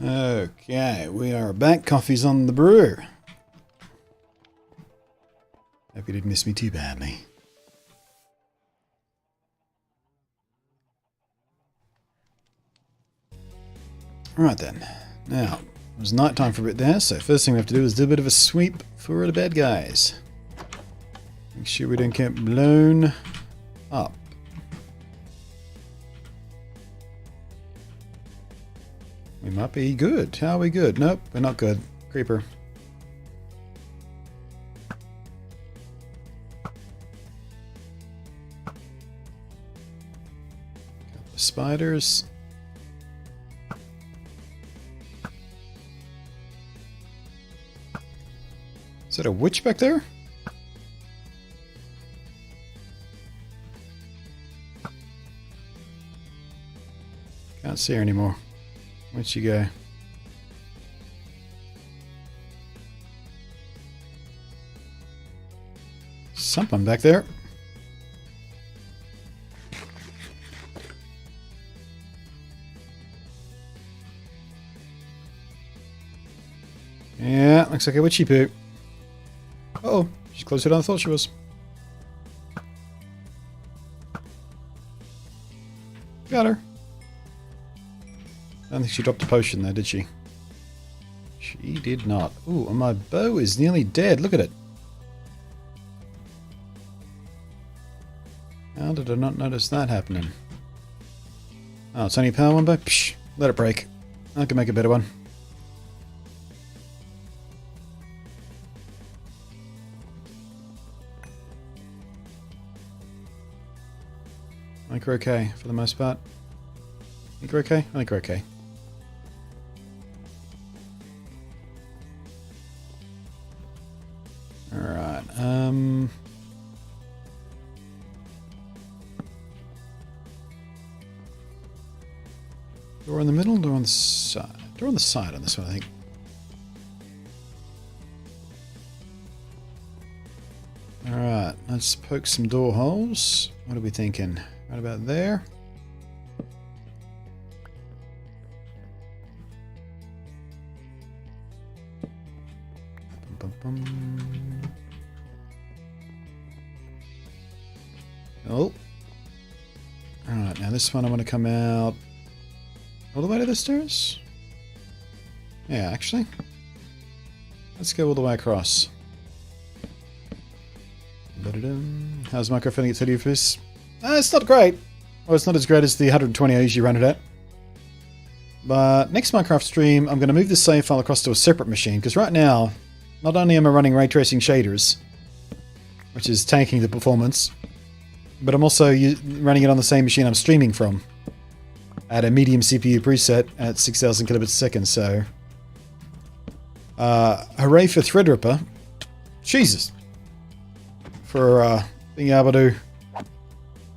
Okay, we are back. Coffee's on the brew. Hope you didn't miss me too badly. Right then. Now, it was night time for a bit there, so first thing we have to do is do a bit of a sweep for the bad guys. Make sure we don't get blown up. We might be good. How are we good? Nope, we're not good. Creeper. Couple of spiders. Is that a witch back there? Can't see her anymore. Where'd she go? Something back there. Yeah, looks like a witchy poo. Uh-oh, she's closer than I thought she was. Got her. I don't think she dropped a potion there, did she? She did not. Ooh, and my bow is nearly dead. Look at it. How did I not notice that happening? Oh, it's only a power one bow? Psh, let it break. I can make a better one. I think we're okay for the most part. I think we're okay? I think we're okay. Alright, door in the middle, door on the side. Door on the side on this one, I think. Alright, let's poke some door holes. What are we thinking? Right about there. Bum, bum, bum. Oh. Alright, now this one I want to come out all the way to the stairs? Yeah, actually. Let's go all the way across. How's Micro feeling at 30 FPS? It's not great. Well, it's not as great as the 120 I usually run it at. But next Minecraft stream, I'm going to move the save file across to a separate machine, because right now, not only am I running ray tracing shaders, which is tanking the performance, but I'm also running it on the same machine I'm streaming from, at a medium CPU preset at 6000 kilobits a second, so... hooray for Threadripper. Jesus! For being able to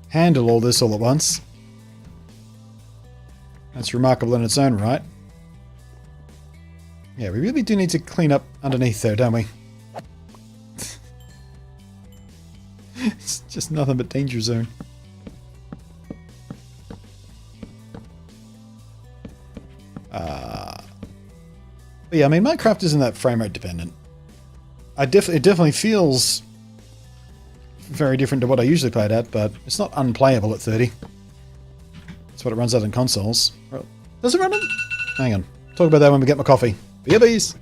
handle all this all at once. That's remarkable in its own right. Yeah, we really do need to clean up underneath there, don't we? It's just nothing but danger zone. But yeah, I mean, Minecraft isn't that frame rate dependent. It definitely feels very different to what I usually play it at, but it's not unplayable at 30. That's what it runs out in consoles. Does it run it? Hang on. Talk about that when we get my coffee. BBs!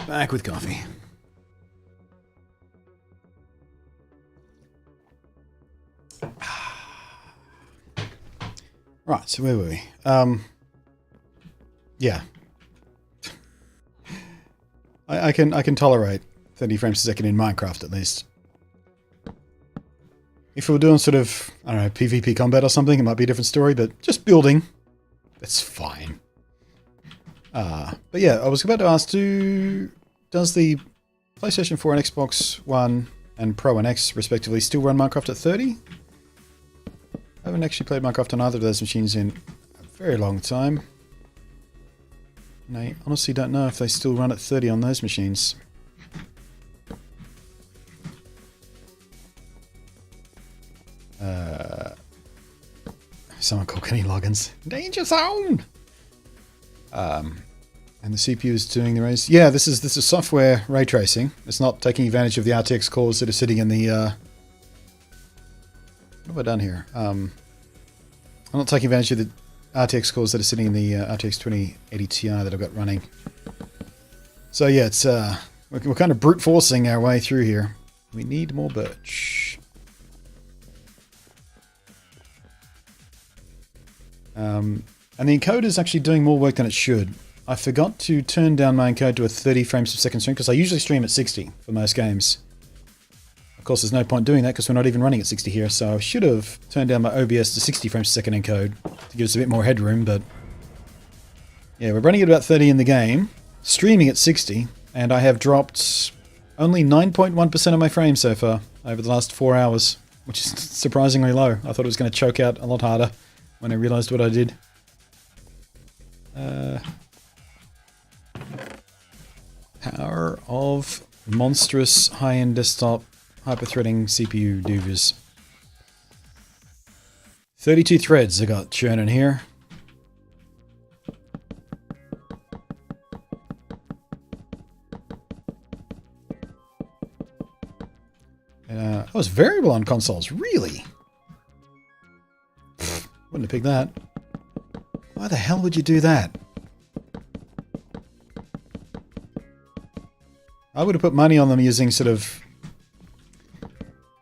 Back with coffee. Right, so where were we? Yeah. I can tolerate 30 frames a second in Minecraft at least. If we were doing sort of, I don't know, PvP combat or something, it might be a different story, but just building, that's fine. But yeah, I was about to ask, does the PlayStation 4 and Xbox One and Pro and X respectively still run Minecraft at 30? I haven't actually played Minecraft on either of those machines in a very long time. And I honestly don't know if they still run at 30 on those machines. Someone called Kenny Loggins. Danger zone! And the CPU is doing the race. Yeah, this is software ray tracing. It's not taking advantage of the RTX cores that are sitting in the... what have I done here? I'm not taking advantage of the RTX cores that are sitting in the RTX 2080 Ti that I've got running. So yeah, it's we're kind of brute forcing our way through here. We need more birch. And the encoder is actually doing more work than it should. I forgot to turn down my encode to a 30 frames per second stream because I usually stream at 60 for most games. Of course, there's no point doing that because we're not even running at 60 here, so I should have turned down my OBS to 60 frames per second encode to give us a bit more headroom, but yeah, we're running at about 30 in the game, streaming at 60, and I have dropped only 9.1% of my frames so far over the last 4 hours, which is surprisingly low. I thought it was going to choke out a lot harder when I realized what I did. Power of monstrous high-end desktop hyper-threading CPU doovers. 32 threads I got churning here. Oh, it's variable on consoles, really? Pfft, wouldn't have picked that. Why the hell would you do that? I would have put money on them using sort of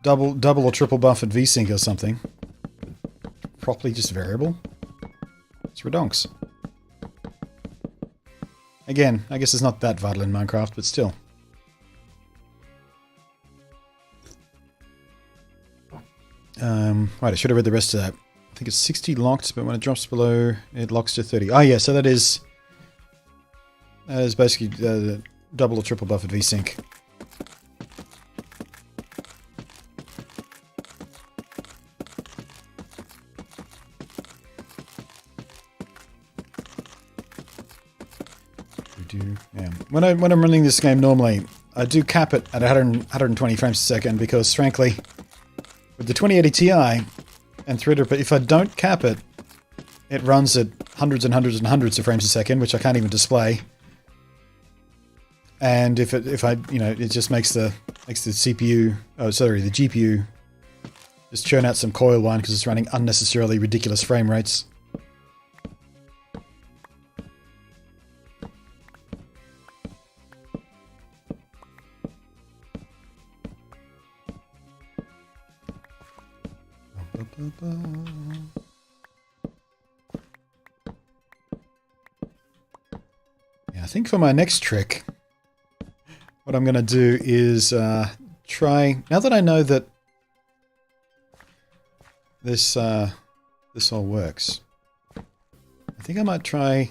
double or triple buffered VSync or something. Properly just variable. It's redonks. Again, I guess it's not that vital in Minecraft, but still. Right, I should have read the rest of that. I think it's 60 locked, but when it drops below, it locks to 30. Oh yeah, so that is basically the double or triple buffered VSync. Yeah. When I'm running this game normally, I do cap it at 120 frames per second because, frankly, with the 2080 Ti and Threadripper, if I don't cap it, it runs at hundreds and hundreds and hundreds of frames a second, which I can't even display. And if I, you know, it just makes the CPU, oh sorry, the GPU just churn out some coil wine because it's running unnecessarily ridiculous frame rates. Yeah, I think for my next trick, what I'm going to do is try, now that I know that this all works, I think I might try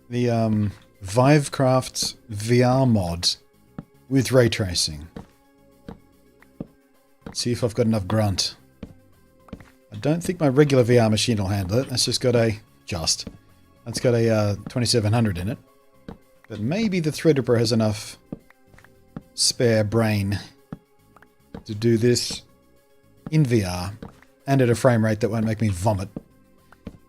the Vivecraft VR mod with ray tracing. See if I've got enough grunt. I don't think my regular VR machine will handle it. That's got a 2700 in it. But maybe the Threadripper has enough spare brain to do this in VR and at a frame rate that won't make me vomit.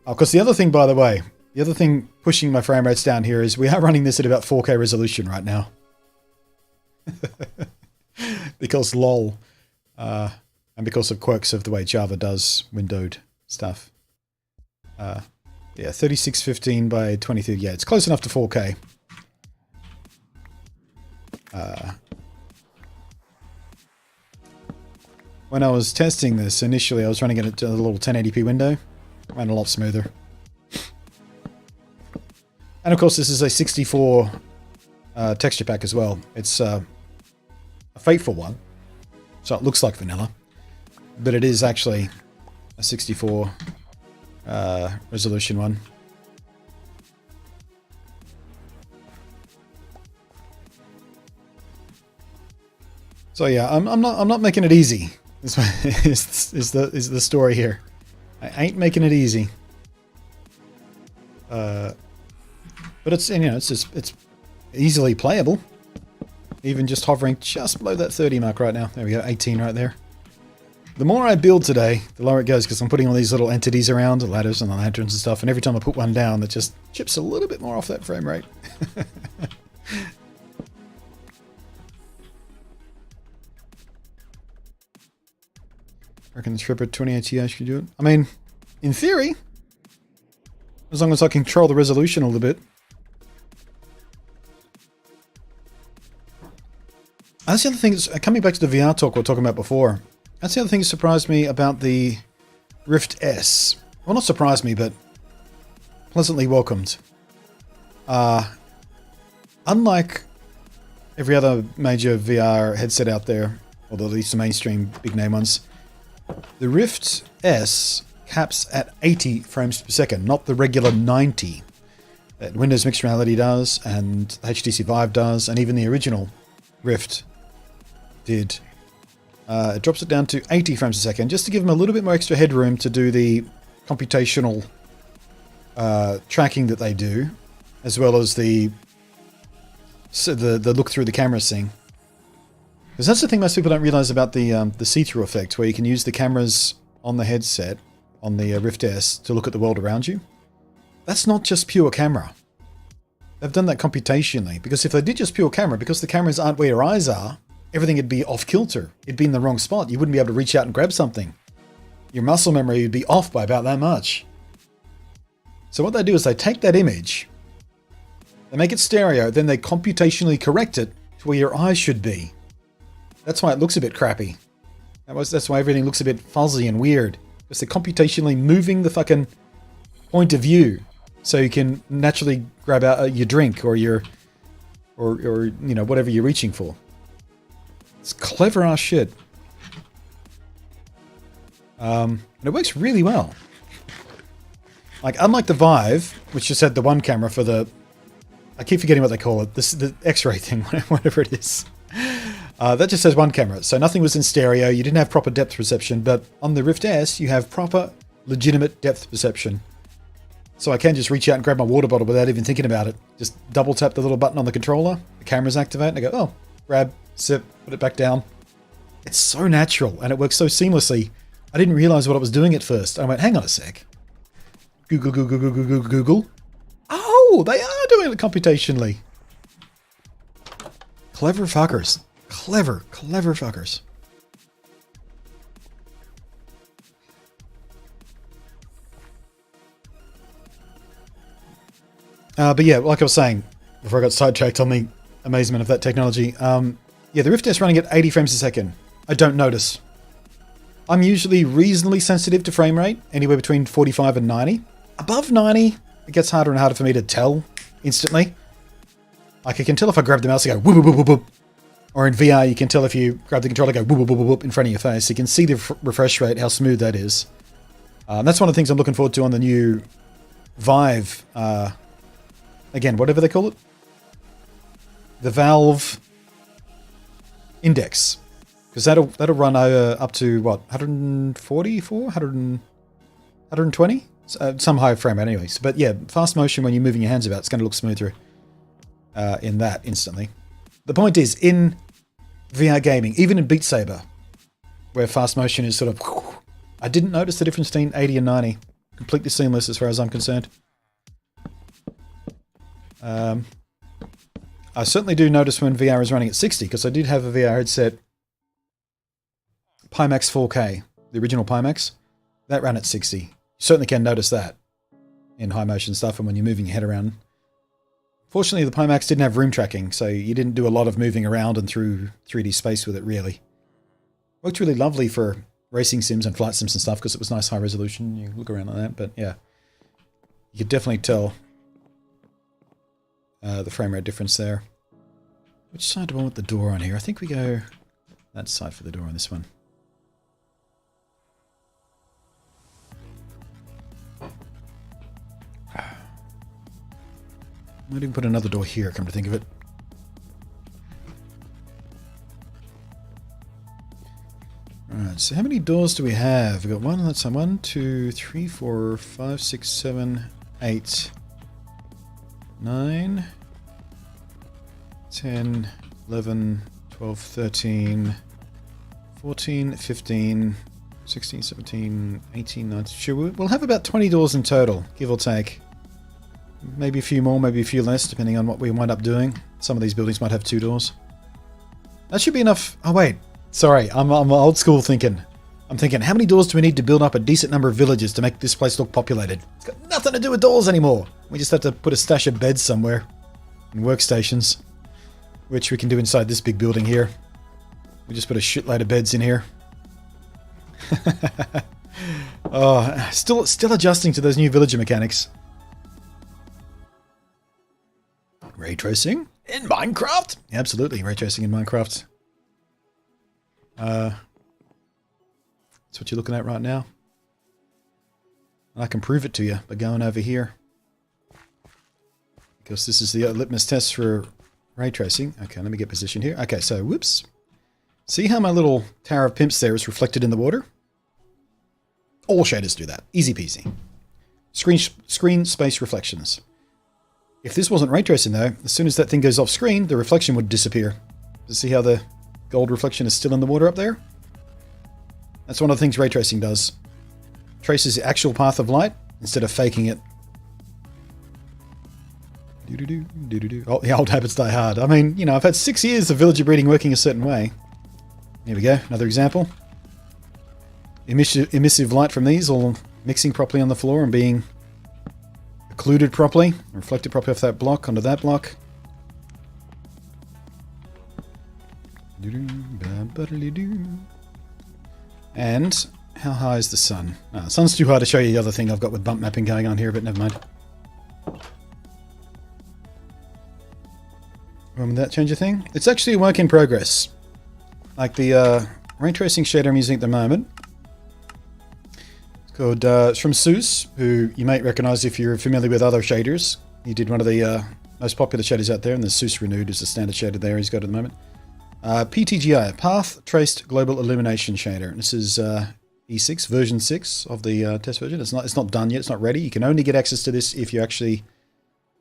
Oh, because the other thing, by the way, the other thing pushing my frame rates down here is we are running this at about 4K resolution right now. Because lol. And because of quirks of the way Java does windowed stuff. Yeah, 3615 by 2030. Yeah, it's close enough to 4K. When I was testing this initially, I was running it at a little 1080p window. Ran a lot smoother. And of course, this is a 64 texture pack as well. It's a fateful one, so it looks like vanilla. But it is actually a 64 resolution one. So yeah, I'm not making it easy. Is the story here. I ain't making it easy. But it's, you know, it's easily playable. Even just hovering just below that 30 mark right now. There we go, 18 right there. The more I build today, the lower it goes, because I'm putting all these little entities around, the ladders and the lanterns and stuff, and every time I put one down, it just chips a little bit more off that frame rate. I reckon the Tripper 28 Ti should do it. I mean, in theory, as long as I control the resolution a little bit. That's the other thing, coming back to the VR talk we were talking about before, that's the other thing that surprised me about the Rift S. Well, not surprised me, but pleasantly welcomed. Unlike every other major VR headset out there, or at least the mainstream big name ones, the Rift S caps at 80 frames per second, not the regular 90 that Windows Mixed Reality does, and HTC Vive does, and even the original Rift did. It drops it down to 80 frames a second, just to give them a little bit more extra headroom to do the computational tracking that they do, as well as the look through the cameras thing. Because that's the thing most people don't realize about the see-through effect, where you can use the cameras on the headset, on the Rift S, to look at the world around you. That's not just pure camera. They've done that computationally, because if they did just pure camera, because the cameras aren't where your eyes are, everything would be off-kilter. It'd be in the wrong spot. You wouldn't be able to reach out and grab something. Your muscle memory would be off by about that much. So what they do is they take that image, they make it stereo, then they computationally correct it to where your eyes should be. That's why it looks a bit crappy. That's why everything looks a bit fuzzy and weird. Because they're computationally moving the fucking point of view so you can naturally grab out your drink or your, or you know, whatever you're reaching for. It's clever ass shit. And it works really well. Like, unlike the Vive, which just had the one camera for the, I keep forgetting what they call it, the X-ray thing, whatever it is. That just has one camera, so nothing was in stereo, you didn't have proper depth perception, but on the Rift S, you have proper, legitimate depth perception. So I can just reach out and grab my water bottle without even thinking about it. Just double tap the little button on the controller, the cameras activate, and I go, oh, grab, sip, put it back down. It's so natural, and it works so seamlessly. I didn't realize what I was doing at first. I went, hang on a sec. Google. Oh, they are doing it computationally. Clever fuckers. Clever fuckers. But yeah, like I was saying, before I got sidetracked on the amazement of that technology, yeah, the Rift S running at 80 frames a second. I don't notice. I'm usually reasonably sensitive to frame rate, anywhere between 45 and 90. Above 90, it gets harder and harder for me to tell instantly. Like, I can tell if I grab the mouse, I go whoop, whoop, whoop, whoop. Or in VR, you can tell if you grab the controller, go whoop, whoop, whoop, whoop in front of your face. You can see the refresh rate, how smooth that is. That's one of the things I'm looking forward to on the new Vive. Again, whatever they call it. The Valve Index. Because that'll run up to, what, 144? 120? Some high frame rate anyways. But yeah, fast motion when you're moving your hands about, it's going to look smoother in that instantly. The point is, in VR gaming, even in Beat Saber, where fast motion is sort of... I didn't notice the difference between 80 and 90. Completely seamless as far as I'm concerned. I certainly do notice when VR is running at 60, because I did have a VR headset, Pimax 4K, the original Pimax. That ran at 60. You certainly can notice that in high motion stuff and when you're moving your head around. Fortunately, the Pimax didn't have room tracking, so you didn't do a lot of moving around and through 3D space with it, really. Worked really lovely for racing sims and flight sims and stuff, because it was nice high resolution. You look around like that, but yeah. You could definitely tell the frame rate difference there. Which side do I want the door on here? I think we go that side for the door on this one. Might even put another door here, come to think of it. So how many doors do we have? We've got one, that's 1, 2, 3, 4, 5, 6, 7, 8, 9, 10, 11, 12, 13, 14, 15, 16, 17, 18, 19. Sure, we'll have about 20 doors in total, give or take. Maybe a few more, maybe a few less, depending on what we wind up doing. Some of these buildings might have 2 doors. That should be enough. Oh, wait. Sorry, I'm old school thinking. I'm thinking, how many doors do we need to build up a decent number of villages to make this place look populated? It's got nothing to do with doors anymore. We just have to put a stash of beds somewhere. And workstations. Which we can do inside this big building here. We just put a shitload of beds in here. Oh, still adjusting to those new villager mechanics. Ray tracing in Minecraft? Absolutely, ray tracing in Minecraft. That's what you're looking at right now. And I can prove it to you by going over here. Because this is the litmus test for ray tracing. Okay, let me get positioned here. Okay, so, whoops. See how my little tower of pimps there is reflected in the water? All shaders do that. Easy peasy. Screen space reflections. If this wasn't ray tracing though, as soon as that thing goes off screen, the reflection would disappear. See how the gold reflection is still in the water up there? That's one of the things ray tracing does. Traces the actual path of light instead of faking it. Oh, the old habits die hard. I mean, you know, I've had 6 years of villager breeding working a certain way. Here we go, another example. Emissive light from these all mixing properly on the floor and being occluded properly, reflected properly off that block onto that block. And how high is the sun? Oh, the sun's too hard to show you the other thing I've got with bump mapping going on here, but never mind. Would that change a thing? It's actually a work in progress. Like the ray tracing shader I'm using at the moment. It's called, it's from Seuss, who you might recognize if you're familiar with other shaders. He did one of the most popular shaders out there, and the Seuss Renewed is the standard shader there he's got at the moment. PTGI, Path Traced Global Illumination Shader. This is E6, version 6 of the test version. It's not done yet, it's not ready. You can only get access to this if you actually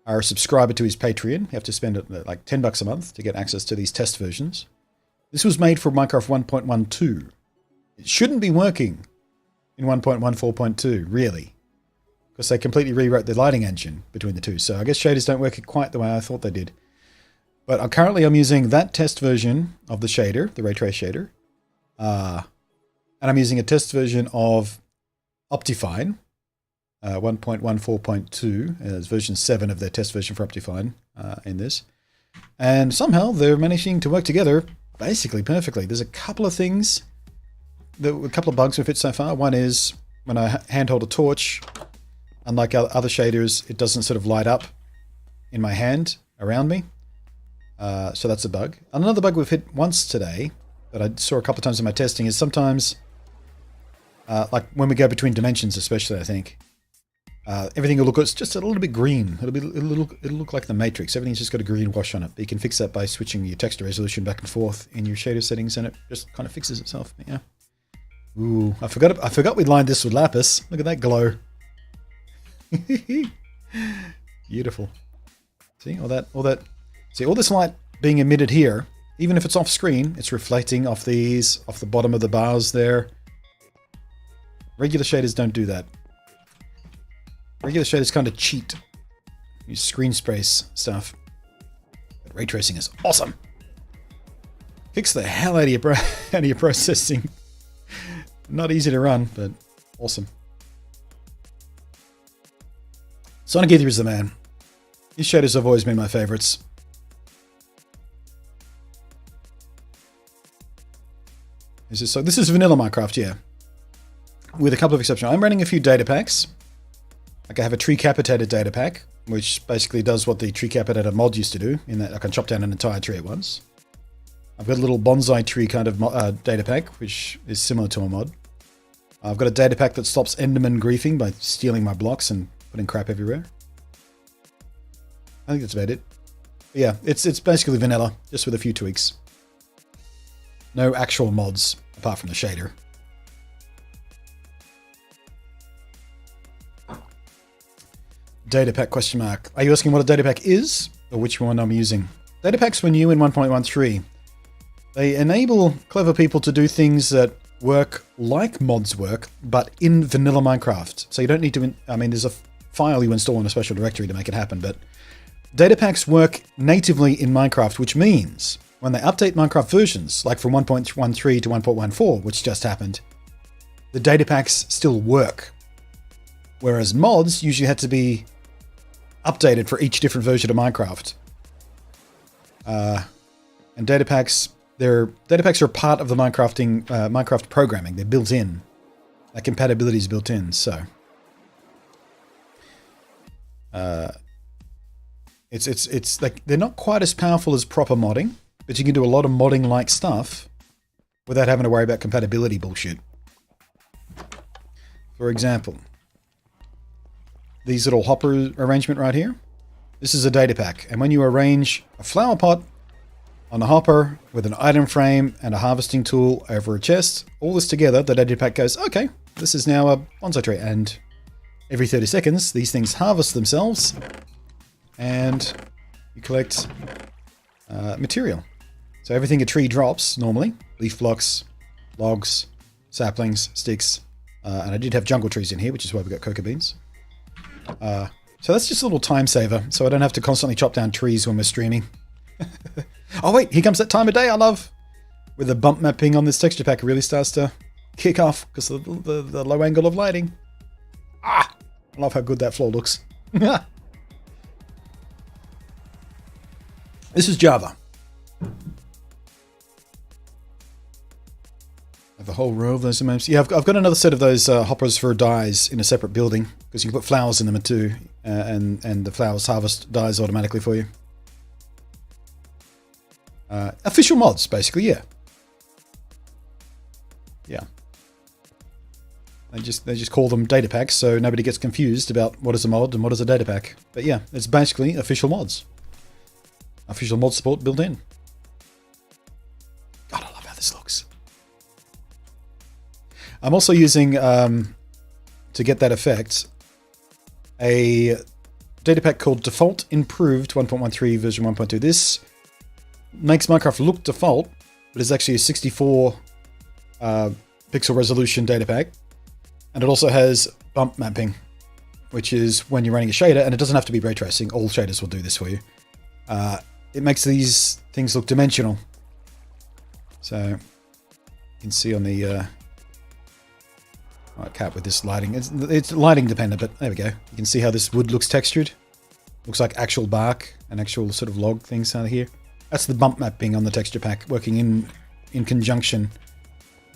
are a subscriber to his Patreon. You have to spend like $10 a month to get access to these test versions. This was made for Minecraft 1.12. It shouldn't be working in 1.14.2, really. Because they completely rewrote the lighting engine between the two. So I guess shaders don't work quite the way I thought they did. But currently I'm using that test version of the shader, the ray trace shader. And I'm using a test version of Optifine, 1.14.2, as version 7 of their test version for Optifine in this. And somehow they're managing to work together basically perfectly. There's a couple of things, a couple of bugs we've hit so far. One is when I handhold a torch, unlike other shaders, it doesn't sort of light up in my hand around me. So that's a bug. Another bug we've hit once today that I saw a couple of times in my testing is sometimes, like when we go between dimensions especially, I think, everything will look just a little bit green. It'll look like the Matrix. Everything's just got a green wash on it. But you can fix that by switching your texture resolution back and forth in your shader settings, and it just kind of fixes itself. Yeah. Ooh, I forgot we lined this with lapis. Look at that glow. Beautiful. See all that. See all this light being emitted here. Even if it's off screen, it's reflecting off the bottom of the bars there. Regular shaders don't do that. Regular shaders kind of cheat. Use screen space stuff. But ray tracing is awesome. Kicks the hell out of your processing. Not easy to run, but awesome. Sonic Ether is the man. These shaders have always been my favorites. So this is vanilla Minecraft, yeah. With a couple of exceptions. I'm running a few data packs. Like I have a tree capitated data pack, which basically does what the tree capitated mod used to do, in that I can chop down an entire tree at once. I've got a little bonsai tree kind of data pack, which is similar to a mod. I've got a data pack that stops Enderman griefing by stealing my blocks and putting crap everywhere. I think that's about it. But yeah, it's basically vanilla, just with a few tweaks. No actual mods, apart from the shader. Data pack question mark. Are you asking what a data pack is or which one I'm using? Data packs were new in 1.13. They enable clever people to do things that work like mods work, but in vanilla Minecraft. So you don't need to, there's a file you install in a special directory to make it happen, but data packs work natively in Minecraft, which means when they update Minecraft versions, like from 1.13 to 1.14, which just happened, the data packs still work. Whereas mods usually had to be updated for each different version of Minecraft. And data packs are a part of the Minecraft programming. They're built in. That compatibility is built in. So it's like they're not quite as powerful as proper modding, but you can do a lot of modding-like stuff without having to worry about compatibility bullshit. For example, these little hopper arrangement right here. This is a data pack, and when you arrange a flower pot on a hopper with an item frame and a harvesting tool over a chest, all this together, the data pack goes, okay, this is now a bonsai tree, and every 30 seconds, these things harvest themselves, and you collect material. So everything a tree drops, normally, leaf blocks, logs, saplings, sticks, and I did have jungle trees in here, which is why we got cocoa beans. So that's just a little time saver, so I don't have to constantly chop down trees when we're streaming. Oh wait, here comes that time of day I love, where the bump mapping on this texture pack really starts to kick off because of the low angle of lighting. I love how good that floor looks. This is Java. I have a whole row of those MMs. Yeah, I've got another set of those hoppers for dyes in a separate building because you can put flowers in them too, and the flowers harvest dyes automatically for you. Official mods, basically, yeah. Yeah. They just call them data packs so nobody gets confused about what is a mod and what is a data pack. But yeah, it's basically official mods. Official mod support built in. God, I love how this looks. I'm also using, to get that effect, a data pack called Default Improved 1.13 version 1.2. This makes Minecraft look default, but it's actually a 64 pixel resolution data pack. And it also has bump mapping, which is when you're running a shader, and it doesn't have to be ray tracing. All shaders will do this for you. It makes these things look dimensional. So you can see on the I can't with this lighting. It's lighting dependent, but there we go. You can see how this wood looks textured. Looks like actual bark and actual sort of log things out here. That's the bump mapping on the texture pack, working in conjunction.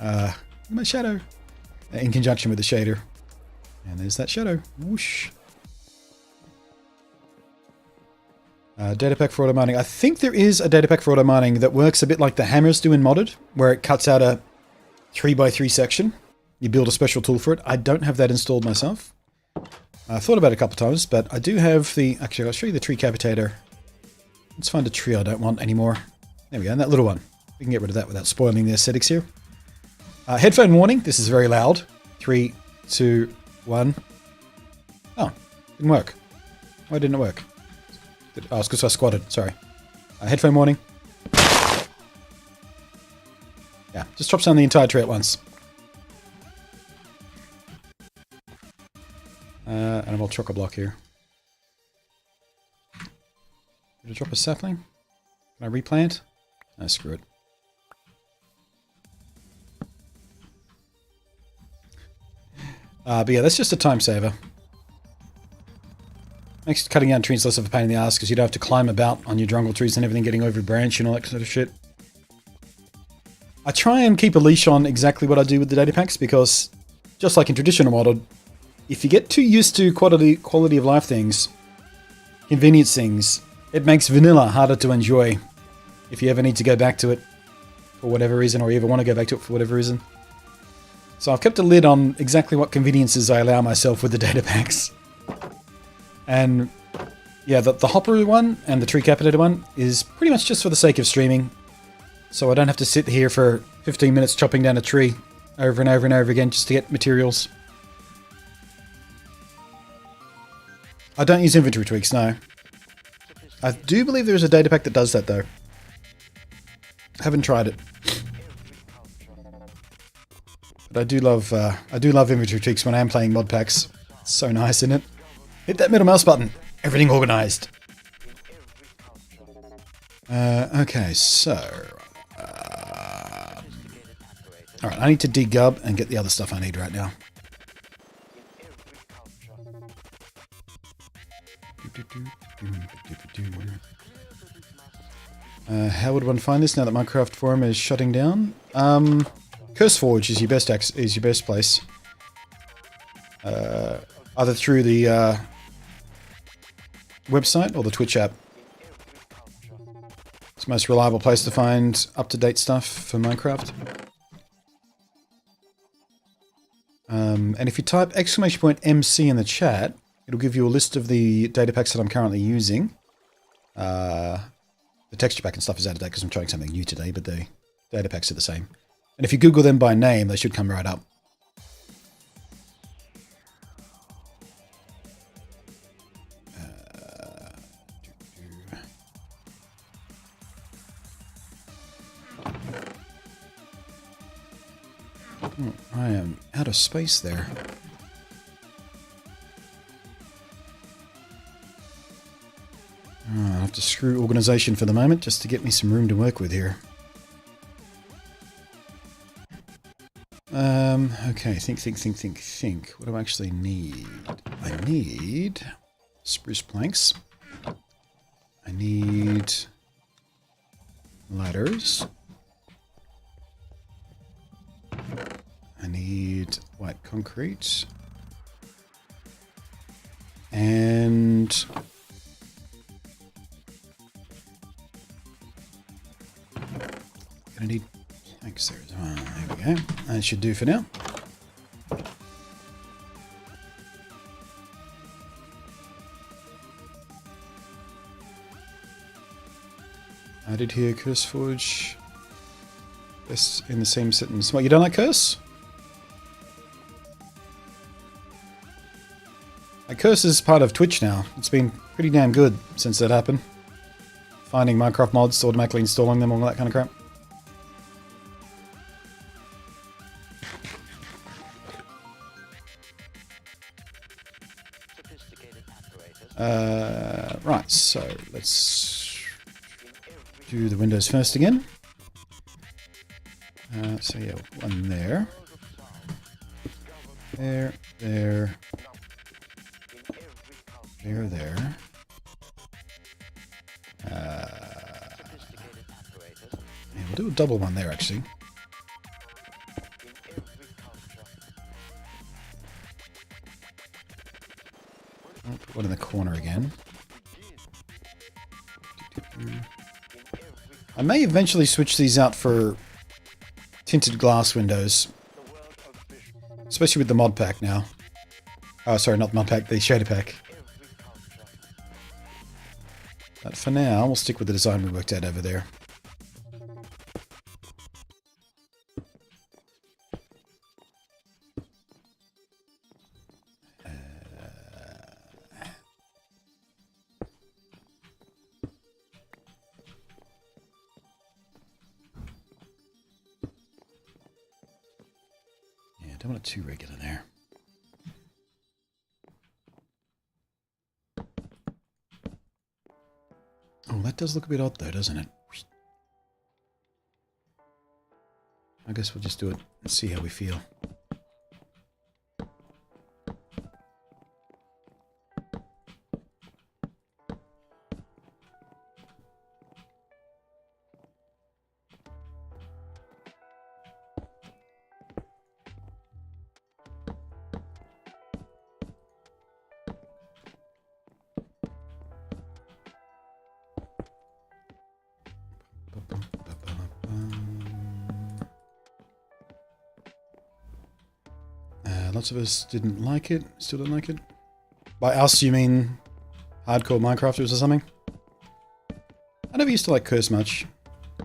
My shadow. In conjunction with the shader. And there's that shadow. Whoosh. Data pack for auto mining. I think there is a data pack for auto mining that works a bit like the hammers do in modded, where it cuts out a 3x3 section. You build a special tool for it. I don't have that installed myself. I thought about it a couple of times, but I do have the... Actually, I'll show you the tree capitator. Let's find a tree I don't want anymore. There we go, and that little one. We can get rid of that without spoiling the aesthetics here. Headphone warning. This is very loud. 3, 2, 1. Oh, didn't work. Why didn't it work? Oh, it's because I squatted. Sorry. Headphone warning. Yeah, just chops down the entire tree at once. And I'm all chock-a-block here. Did I drop a sapling? Can I replant? No, screw it. But yeah, that's just a time saver. Makes cutting down trees less of a pain in the ass because you don't have to climb about on your jungle trees and everything, getting over a branch and all that sort of shit. I try and keep a leash on exactly what I do with the data packs because, just like in traditional modded, if you get too used to quality of life things, convenience things, it makes vanilla harder to enjoy if you ever need to go back to it for whatever reason, or you ever want to go back to it for whatever reason. So I've kept a lid on exactly what conveniences I allow myself with the data packs. And yeah, the hopper one and the tree capitator one is pretty much just for the sake of streaming. So I don't have to sit here for 15 minutes chopping down a tree over and over and over again just to get materials. I don't use inventory tweaks, no. I do believe there's a data pack that does that, though. Haven't tried it. But I do love inventory tweaks when I am playing mod packs. It's so nice, isn't it? Hit that middle mouse button. Everything organized. Okay, so... Alright, I need to degub and get the other stuff I need right now. How would one find this now that Minecraft forum is shutting down? CurseForge is your best place. Either through the website or the Twitch app. It's the most reliable place to find up-to-date stuff for Minecraft. And if you type !MC in the chat, it'll give you a list of the data packs that I'm currently using. The texture pack and stuff is out of date because I'm trying something new today, but the data packs are the same. And if you Google them by name, they should come right up. Oh, I am out of space there. I'll have to screw organization for the moment just to get me some room to work with here. Okay, think. What do I actually need? I need spruce planks. I need ladders. I need white concrete. And gonna need planks there as well. There we go. That should do for now. I did hear CurseForge. This in the same sentence. What, you don't like Curse? Like, Curse is part of Twitch now. It's been pretty damn good since that happened. Finding Minecraft mods, automatically installing them, all that kind of crap. Right, so let's do the windows first again. So yeah, one there. There. There. Yeah, we'll do a double one there, actually. I'll put one in the corner again. I may eventually switch these out for tinted glass windows. Especially with the mod pack now. Oh, sorry, not the mod pack, the shader pack. But for now, we'll stick with the design we worked out over there. Yeah, don't want it too regular there. Oh, that does look a bit odd though, doesn't it? I guess we'll just do it and see how we feel. Lots of us didn't like it. Still don't like it. By us, you mean hardcore Minecrafters or something? I never used to like Curse much.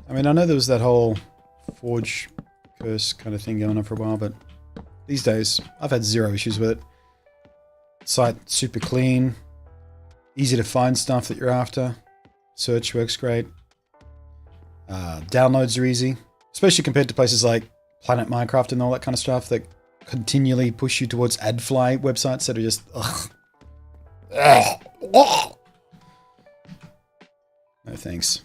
I mean, I know there was that whole Forge Curse kind of thing going on for a while, but these days, I've had zero issues with it. Site super clean. Easy to find stuff that you're after. Search works great. Downloads are easy, especially compared to places like Planet Minecraft and all that kind of stuff that continually push you towards AdFly websites that are just ugh. No thanks.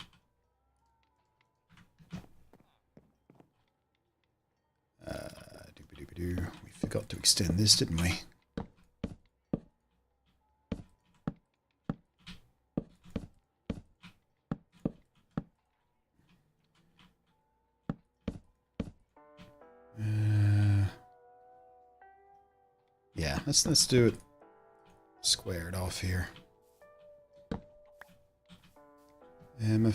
We forgot to extend this, didn't we? Yeah, let's do it. Square it off here. My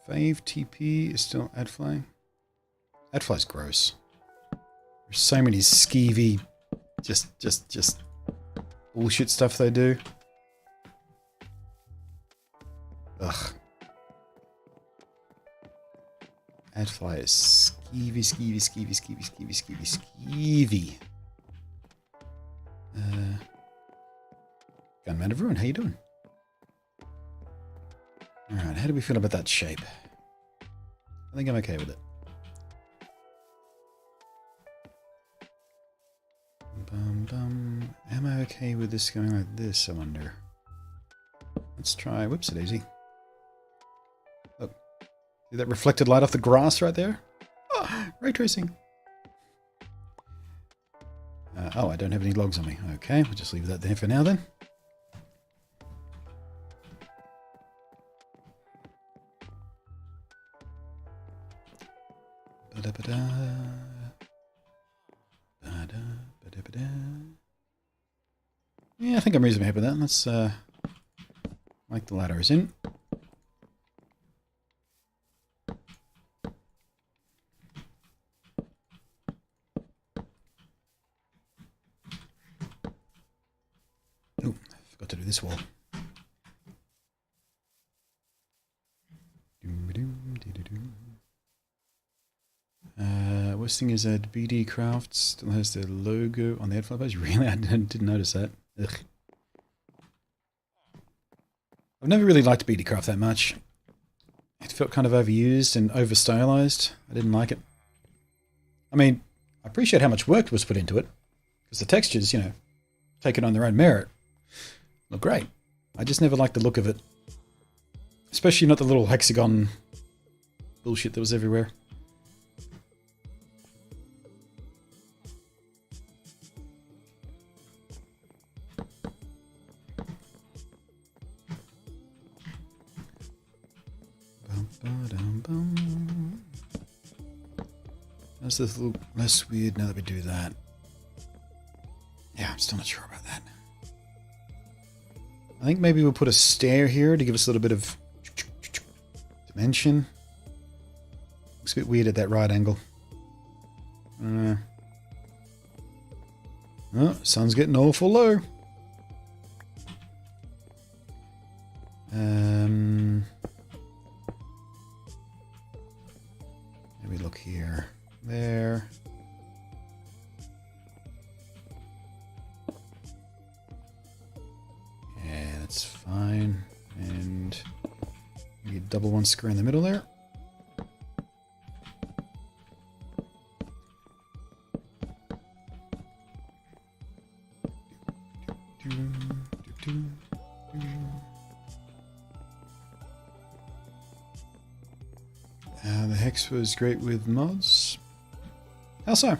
fave TP is still AdFly. AdFly's gross. There's so many skeevy, just bullshit stuff they do. Ugh. AdFly is skeevy. Gunman everyone, how you doing? Alright, how do we feel about that shape? I think I'm okay with it. Am I okay with this going like this, I wonder? Let's try, whoops, it easy. Oh, see that reflected light off the grass right there? Oh, ray tracing. Oh, I don't have any logs on me. Okay, we'll just leave that there for now then. Yeah, I think I'm reasonably happy with that. Let's like the ladder is in. Oh, I forgot to do this wall. Worst thing is that BD Craft still has their logo on the AdFly page. Really? I didn't notice that. Ugh. I've never really liked BD Craft that much. It felt kind of overused and over-stylized. I didn't like it. I mean, I appreciate how much work was put into it. Because the textures, you know, taken on their own merit, look great. I just never liked the look of it. Especially not the little hexagon bullshit that was everywhere. Does this look less weird now that we do that? Yeah, I'm still not sure about that. I think maybe we'll put a stair here to give us a little bit of dimension. Looks a bit weird at that right angle. I don't know. Oh, sun's getting awful low. Maybe look here. There. Yeah, that's fine. And maybe double one square in the middle there. The hex was great with mods. How so?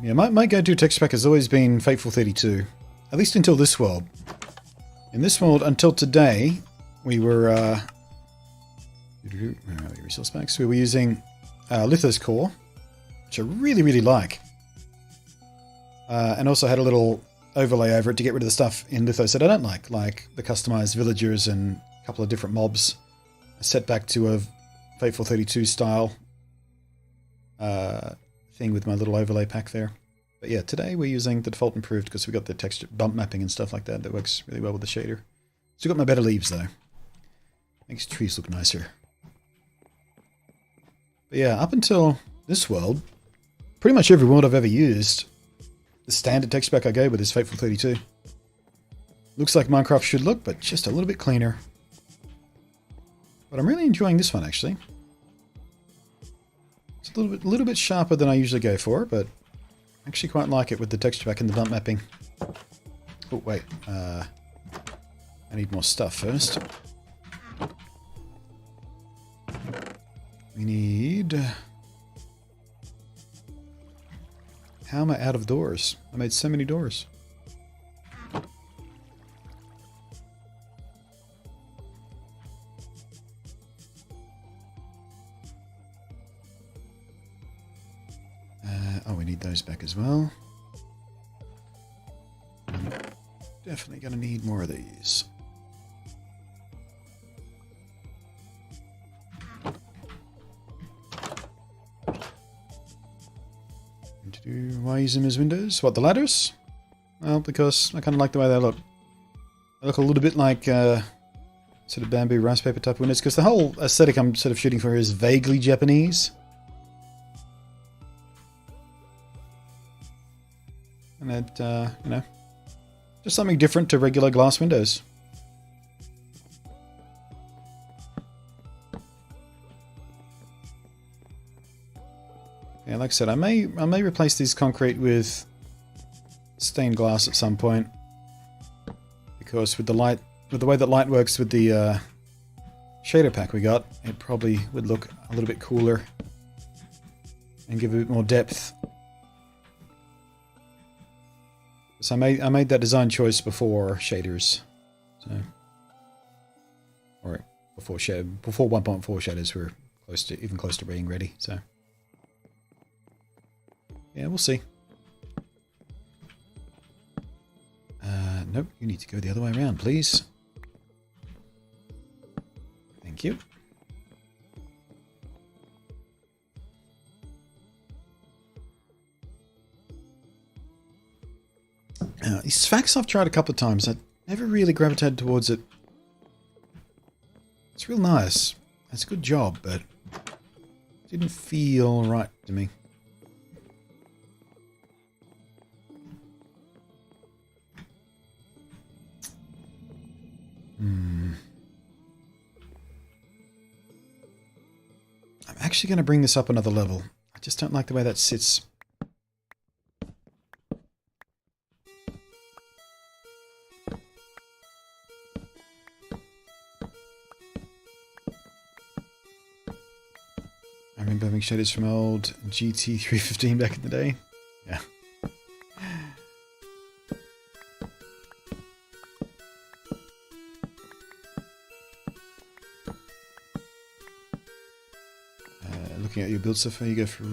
Yeah, my go-to texture pack has always been Fateful 32. At least until this world. In this world, until today, we were resource packs. We were using Litho's Core, which I really, really like. And also had a little overlay over it to get rid of the stuff in Lithos that I don't like the customized villagers and a couple of different mobs. Set back to a Fateful 32 style thing with my little overlay pack there. But yeah, today we're using the default improved because we got the texture bump mapping and stuff like that works really well with the shader. Still got my better leaves though. Makes trees look nicer. But yeah, up until this world, pretty much every world I've ever used. The standard texture pack I go with is Fateful 32. Looks like Minecraft should look, but just a little bit cleaner. But I'm really enjoying this one, actually. It's a little bit sharper than I usually go for, but I actually quite like it with the texture pack and the bump mapping. Oh, wait. I need more stuff first. We need... How am I out of doors? I made so many doors. Oh, we need those back as well. I'm definitely going to need more of these. Why use them as windows? What, the ladders? Well, because I kind of like the way they look. They look a little bit like sort of bamboo rice paper type windows, because the whole aesthetic I'm sort of shooting for is vaguely Japanese. And that, you know, just something different to regular glass windows. Yeah, like I said, I may replace these concrete with stained glass at some point, because with the way that light works with the shader pack we got, it probably would look a little bit cooler and give a bit more depth. So I made that design choice before shaders, so or before 1.4 shaders were even close to being ready. So. Yeah, we'll see. Nope, you need to go the other way around, please. Thank you. These facts I've tried a couple of times. I never really gravitated towards it. It's real nice. It's a good job, but it didn't feel right to me. I'm actually going to bring this up another level. I just don't like the way that sits. I remember having shaders from old GT315 back in the day. Yeah. Looking at your build stuff, you go for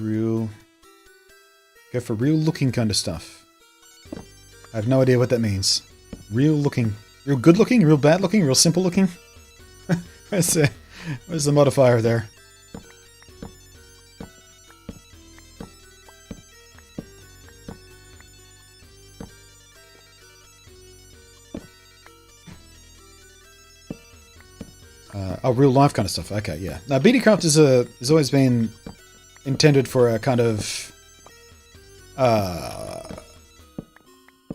real looking kind of stuff. I have no idea what that means. Real looking, real good looking, real bad looking, real simple looking. where's the modifier there? Oh, real life kind of stuff. Okay, yeah. Now, BDcraft has always been intended for a kind of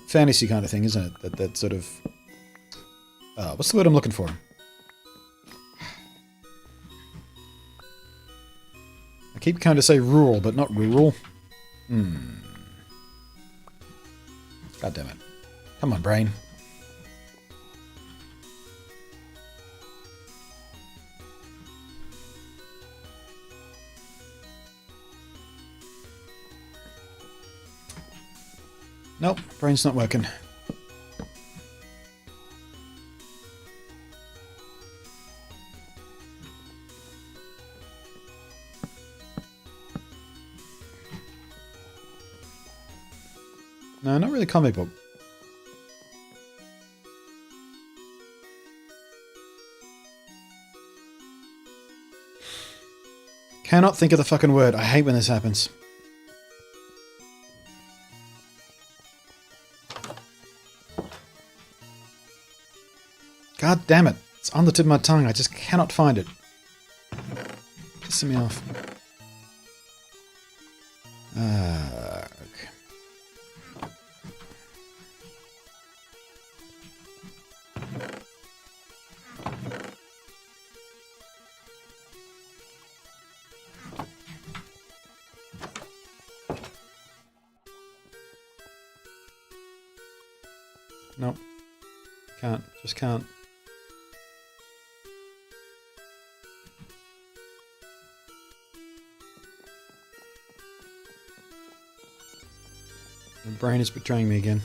fantasy kind of thing, isn't it? That sort of what's the word I'm looking for? I keep kind of say rural, but not rural. God damn it! Come on, brain. Nope, brain's not working. No, not really comic book. Cannot think of the fucking word. I hate when this happens. God damn it. It's on the tip of my tongue. I just cannot find it. Pissing me off. Okay. Nope. Can't. Just can't. My brain is betraying me again.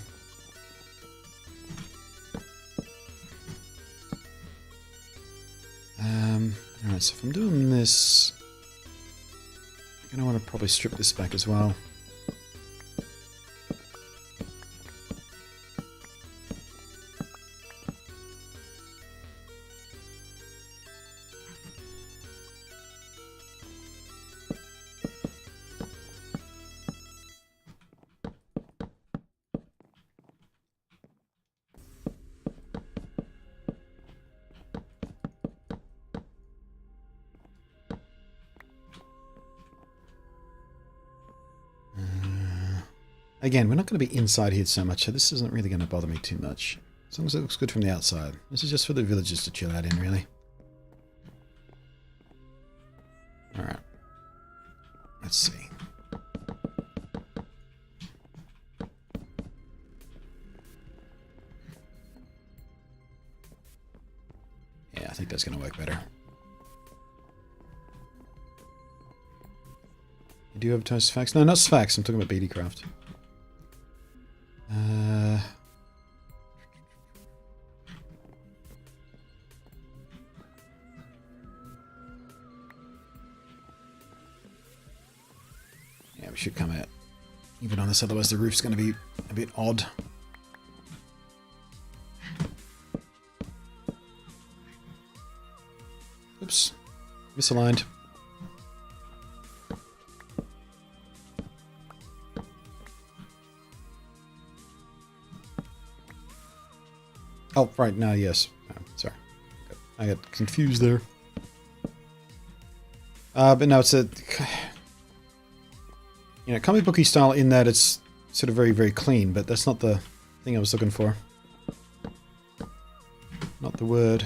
Alright, so if I'm doing this, I'm going to want to probably strip this back as well. Again, we're not going to be inside here so much, so this isn't really going to bother me too much. As long as it looks good from the outside. This is just for the villagers to chill out in, really. Alright. Let's see. Yeah, I think that's going to work better. You do advertise Sfax? No, not Sfax. I'm talking about BDcraft. Yeah, we should come out even on this, otherwise the roof's going to be a bit odd. Oops. Misaligned. Oh, right, now, yes. Oh, sorry. I got confused there. But no, it's a... You know, comic booky style in that it's sort of very, very clean, but that's not the thing I was looking for. Not the word.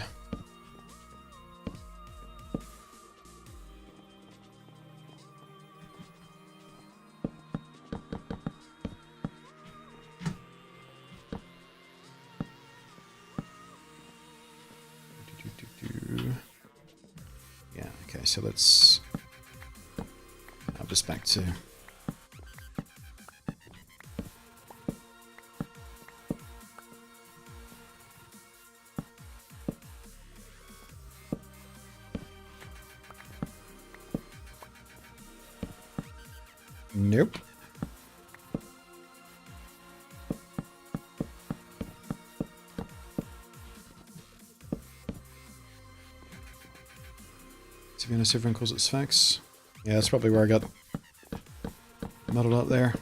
Yeah, okay, so let's... I'll just back to... Nope. To be honest, everyone calls it Sphax. Yeah, that's probably where I got muddled up there.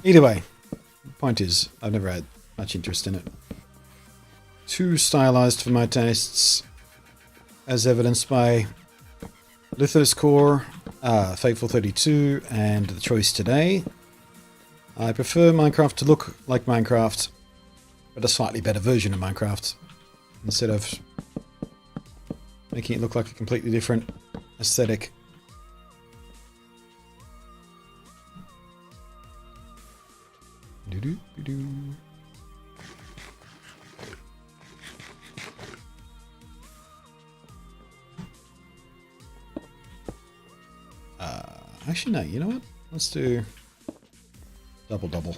Either way, the point is, I've never had much interest in it. Too stylized for my tastes, as evidenced by Lithos Core, Fateful 32, and The Choice Today. I prefer Minecraft to look like Minecraft, but a slightly better version of Minecraft, instead of making it look like a completely different aesthetic. Doo-doo-doo-doo. Actually, no, you know what? Let's do double.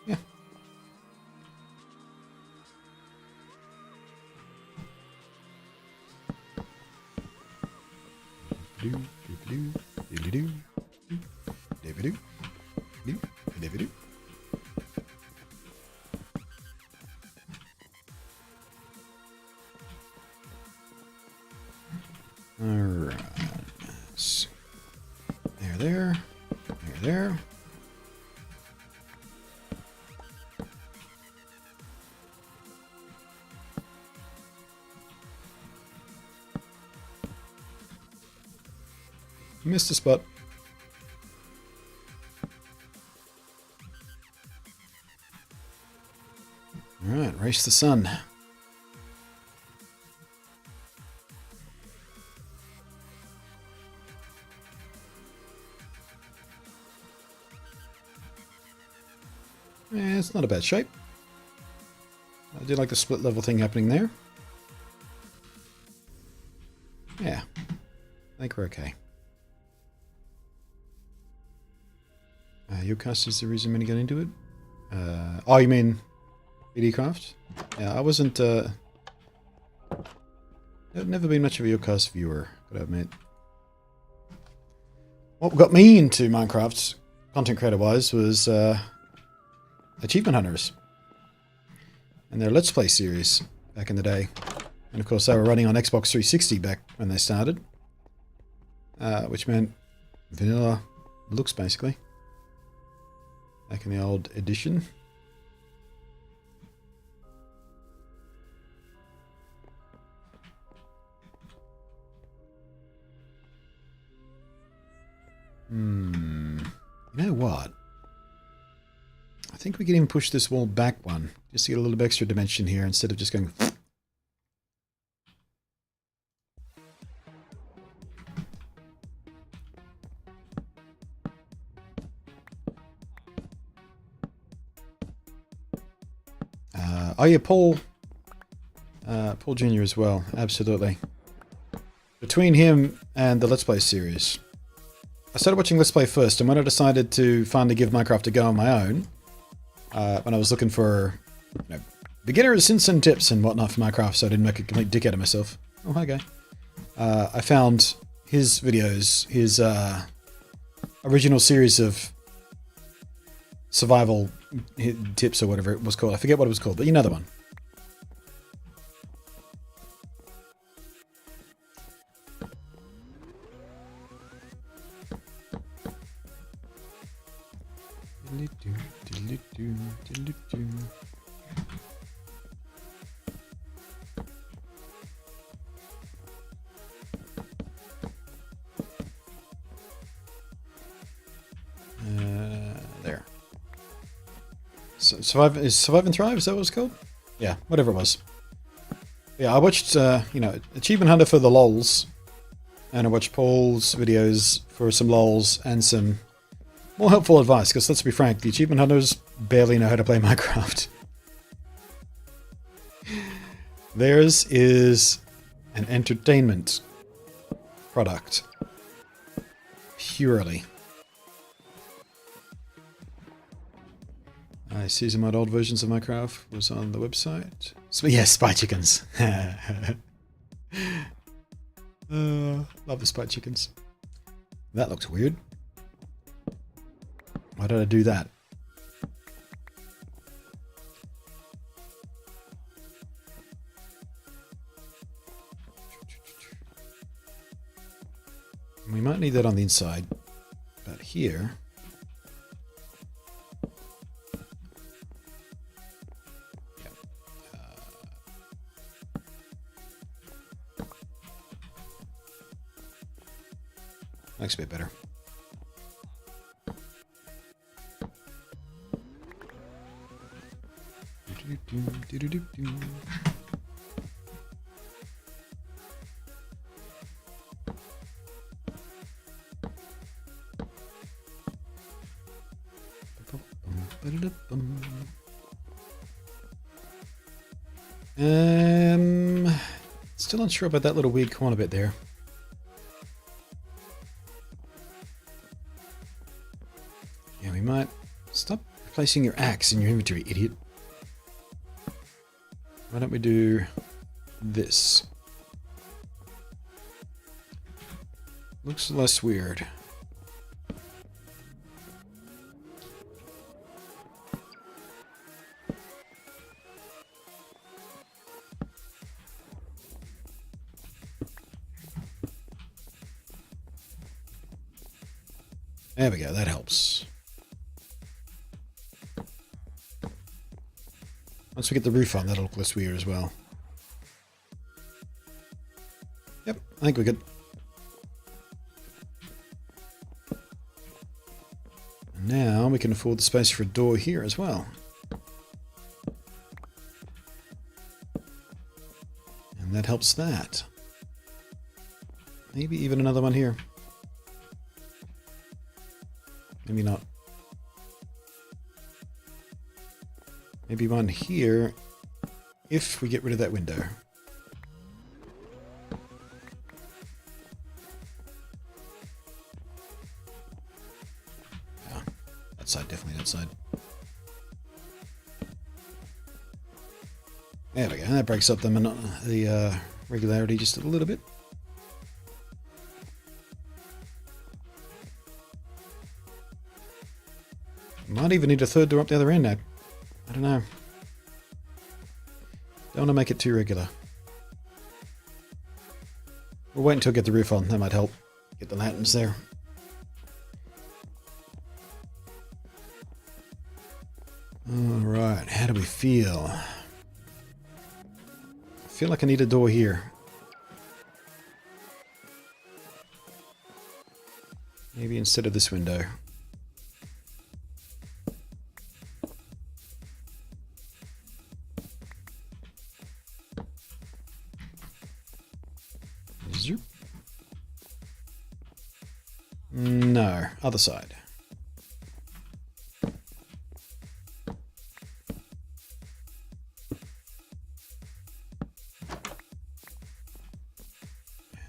Yeah. Alright. There. Missed a spot. Alright, race the sun. Yeah, it's not a bad shape. I do like the split level thing happening there. Yeah, I think we're okay. Your cast is the reason many got into it? Oh, you mean Minecaft? Yeah, I wasn't, I've never been much of a Yocast viewer, gotta admit. What got me into Minecraft, content creator-wise, was Achievement Hunters. And their Let's Play series back in the day. And of course they were running on Xbox 360 back when they started. Which meant vanilla looks, basically. Back in the old edition. You know what? I think we can even push this wall back one. Just to get a little bit extra dimension here instead of just going... oh yeah, Paul Jr. as well, absolutely. Between him and the Let's Play series, I started watching Let's Play first, and when I decided to finally give Minecraft a go on my own, when I was looking for beginners hints and tips and whatnot for Minecraft, so I didn't make a complete dick out of myself. Oh, hi guy. I found his videos, his original series of survival tips or whatever it was called. I forget what it was called, but you know the one. There. Survive and Thrive, is that what it's called? Yeah, whatever it was. Yeah, I watched, Achievement Hunter for the lols, and I watched Paul's videos for some lols and some more helpful advice, because let's be frank, the Achievement Hunters barely know how to play Minecraft. Theirs is an entertainment product. Purely. I see some old versions of Minecraft was on the website. So, yeah, spy chickens. Love the spy chickens. That looks weird. Why did I do that? We might need that on the inside, but here... looks a bit better. Still unsure about that little weird corner bit there. Yeah, we might stop placing your axe in your inventory, idiot. Why don't we do this? Looks less weird. There we go, that helps. Once we get the roof on, that'll look less weird as well. Yep, I think we're good. we can afford the space for a door here as well. And that helps that. Maybe even another one here. Maybe not. Maybe one here if we get rid of that window. Yeah, that side, definitely that side. There we go. That breaks up the regularity just a little bit. Might even need a third door up the other end now. I don't know. Don't want to make it too regular. We'll wait until I get the roof on. That might help. Get the lanterns there. Alright, how do we feel? I feel like I need a door here. Maybe instead of this window. No, other side.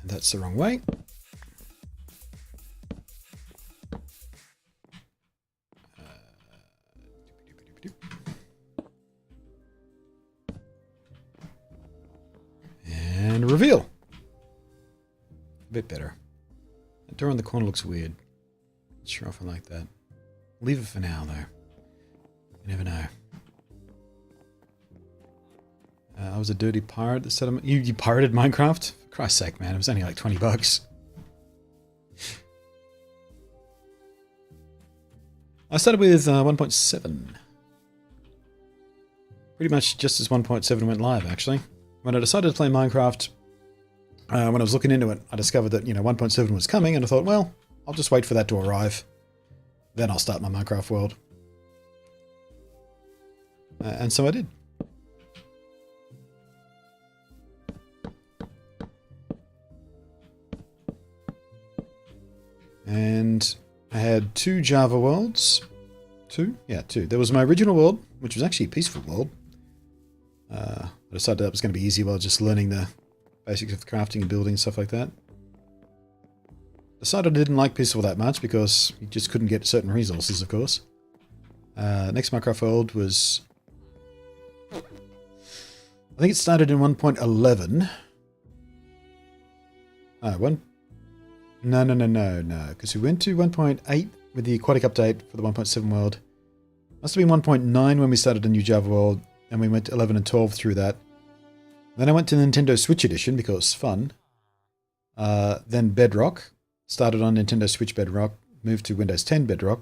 That's the wrong way. And reveal. A bit better. That door in the corner looks weird. Not sure if I like that. Leave it for now, though. You never know. I was a dirty pirate that said you pirated Minecraft? For Christ's sake, man. It was only like 20 bucks. I started with 1.7. Pretty much just as 1.7 went live, actually. When I decided to play Minecraft, when I was looking into it, I discovered that, 1.7 was coming, and I thought, well, I'll just wait for that to arrive. Then I'll start my Minecraft world. And so I did. And I had 2 Java worlds. 2? Yeah, 2. There was my original world, which was actually a peaceful world. I decided that was going to be easy while just learning the basics of crafting and building and stuff like that. Decided I didn't like peaceful that much because you just couldn't get certain resources, of course. Next Minecraft world was... I think it started in 1.11. No, because we went to 1.8 with the aquatic update for the 1.7 world. Must have been 1.9 when we started a new Java world, and we went to 11 and 12 through that. Then I went to the Nintendo Switch edition because it was fun. Then Bedrock. Started on Nintendo Switch Bedrock, moved to Windows 10 Bedrock,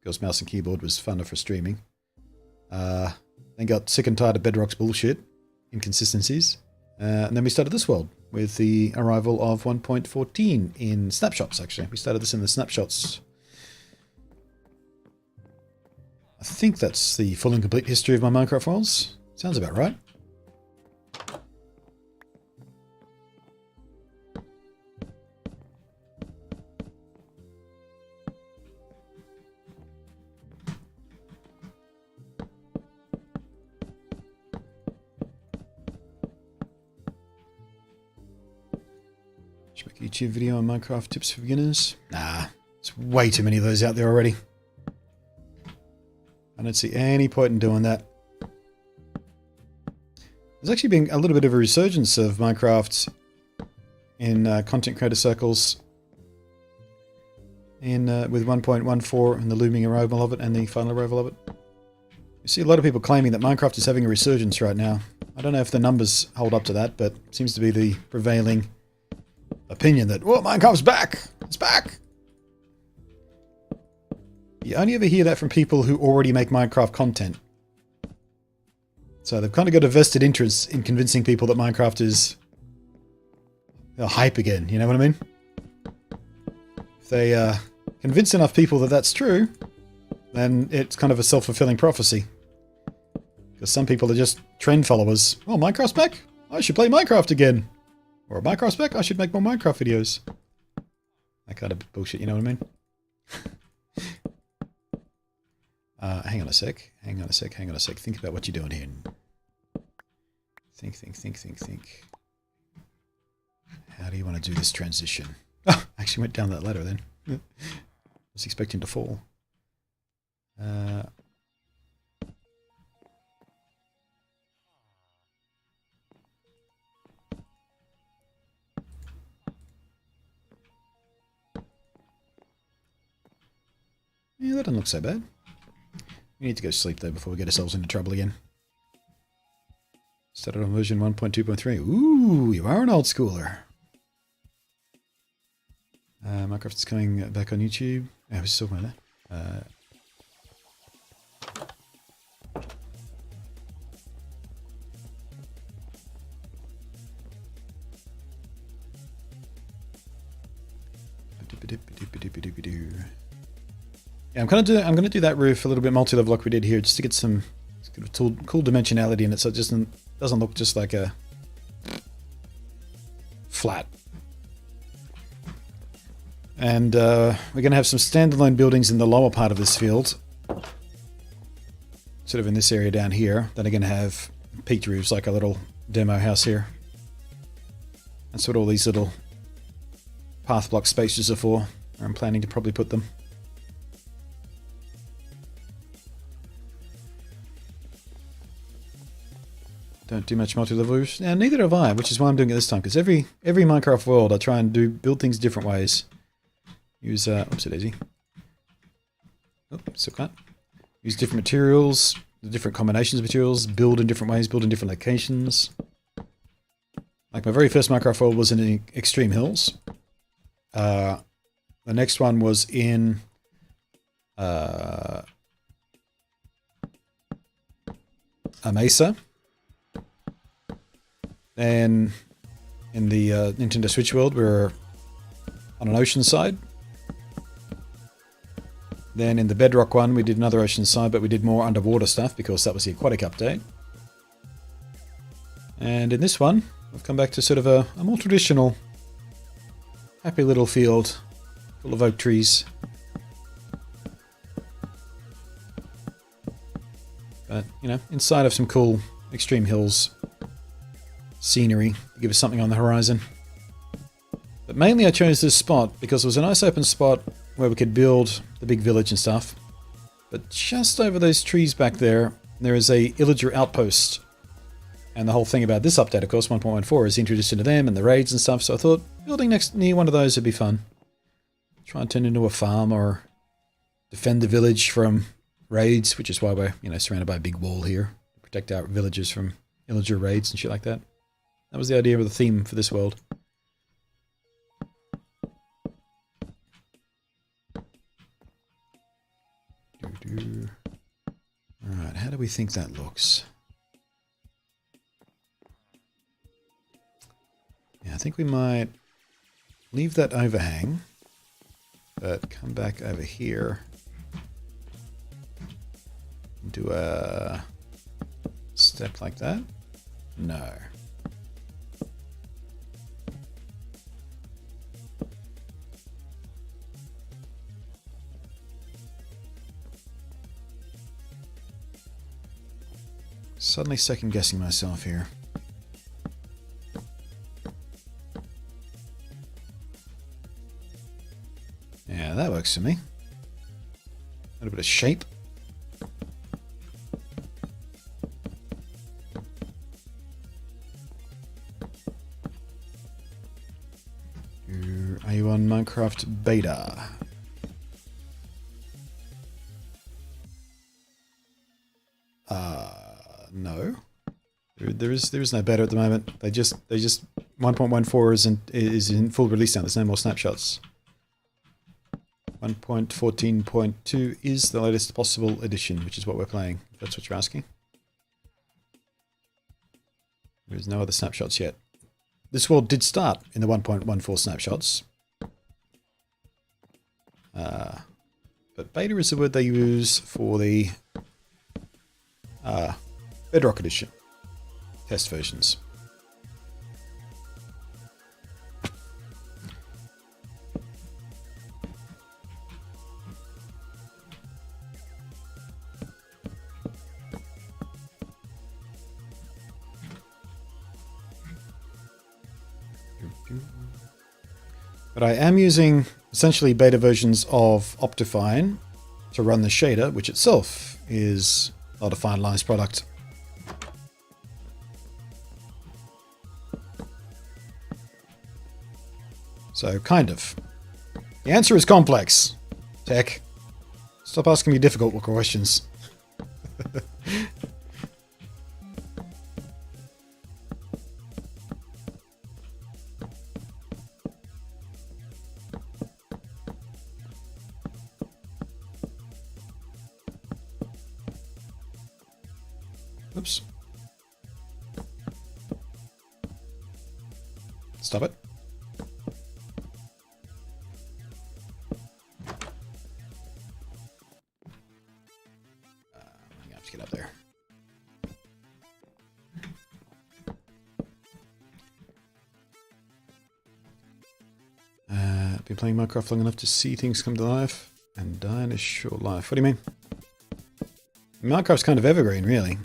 because mouse and keyboard was funner for streaming. Then got sick and tired of Bedrock's bullshit, inconsistencies. And then we started this world with the arrival of 1.14 in snapshots, actually. We started this in the snapshots. I think that's the full and complete history of my Minecraft worlds. Sounds about right. Should make a YouTube video on Minecraft tips for beginners. Nah, there's way too many of those out there already. I don't see any point in doing that. There's actually been a little bit of a resurgence of Minecraft in content creator circles in with 1.14 and the looming arrival of it and the final arrival of it. You see a lot of people claiming that Minecraft is having a resurgence right now. I don't know if the numbers hold up to that, but it seems to be the prevailing opinion that, oh, Minecraft's back! It's back! You only ever hear that from people who already make Minecraft content. So they've kind of got a vested interest in convincing people that Minecraft is hype again, you know what I mean? If they convince enough people that that's true, then it's kind of a self-fulfilling prophecy. Because some people are just trend followers. Oh, Minecraft's back? I should play Minecraft again. Or Minecraft's back? I should make more Minecraft videos. That kind of bullshit, you know what I mean? Hang on a sec. Hang on a sec. Hang on a sec. Think about what you're doing here. Think. How do you want to do this transition? Oh, I actually went down that ladder then. I was expecting to fall. Yeah, that doesn't look so bad. We need to go sleep though before we get ourselves into trouble again. Started on version 1.2.3. Ooh, you are an old schooler. Minecraft is coming back on YouTube. I was talking about that. Yeah, I'm gonna do that roof a little bit multi-level like we did here, just to get some cool dimensionality in it, so it just doesn't look just like a flat. And we're gonna have some standalone buildings in the lower part of this field, sort of in this area down here, that are gonna have peaked roofs like a little demo house here. That's what all these little path block spaces are for. I'm planning to probably put them. Don't do much multi-level roofs. Now, neither have I, which is why I'm doing it this time, because every Minecraft world I try and build things different ways. Use oopsie daisy. Oh, still can't. Use different materials, different combinations of materials, build in different ways, build in different locations. Like my very first Minecraft world was in the Extreme Hills. The next one was in a mesa. Then in the Nintendo Switch world, we're on an ocean side. Then in the Bedrock one, we did another ocean side, but we did more underwater stuff because that was the aquatic update. And in this one, we've come back to sort of a more traditional, happy little field full of oak trees. But, you know, inside of some cool Extreme Hills scenery to give us something on the horizon. But mainly I chose this spot because it was a nice open spot where we could build the big village and stuff. But just over those trees back there, there is a illager outpost. And the whole thing about this update, of course, 1.14, is introduced into them and the raids and stuff. So I thought building near one of those would be fun. Try and turn into a farm or defend the village from raids, which is why we're, you know, surrounded by a big wall here to protect our villagers from illager raids and shit like that. That was the idea of the theme for this world. Alright, how do we think that looks? Yeah, I think we might leave that overhang, but come back over here and do a step like that. No. Suddenly second guessing myself here. Yeah, that works for me. A little bit of shape. Are you on Minecraft beta? No. There is no beta at the moment. They just 1.14 is in full release now. There's no more snapshots. 1.14.2 is the latest possible edition, which is what we're playing, if that's what you're asking. There is no other snapshots yet. This world did start in the 1.14 snapshots. but beta is the word they use for the Bedrock Edition test versions. But I am using essentially beta versions of Optifine to run the shader, which itself is not a finalized product. So, kind of. The answer is complex. Tech. Stop asking me difficult questions. Oops. Stop it. I have to get up there. Been playing Minecraft long enough to see things come to life and die in a short life. What do you mean? Minecraft's kind of evergreen, really.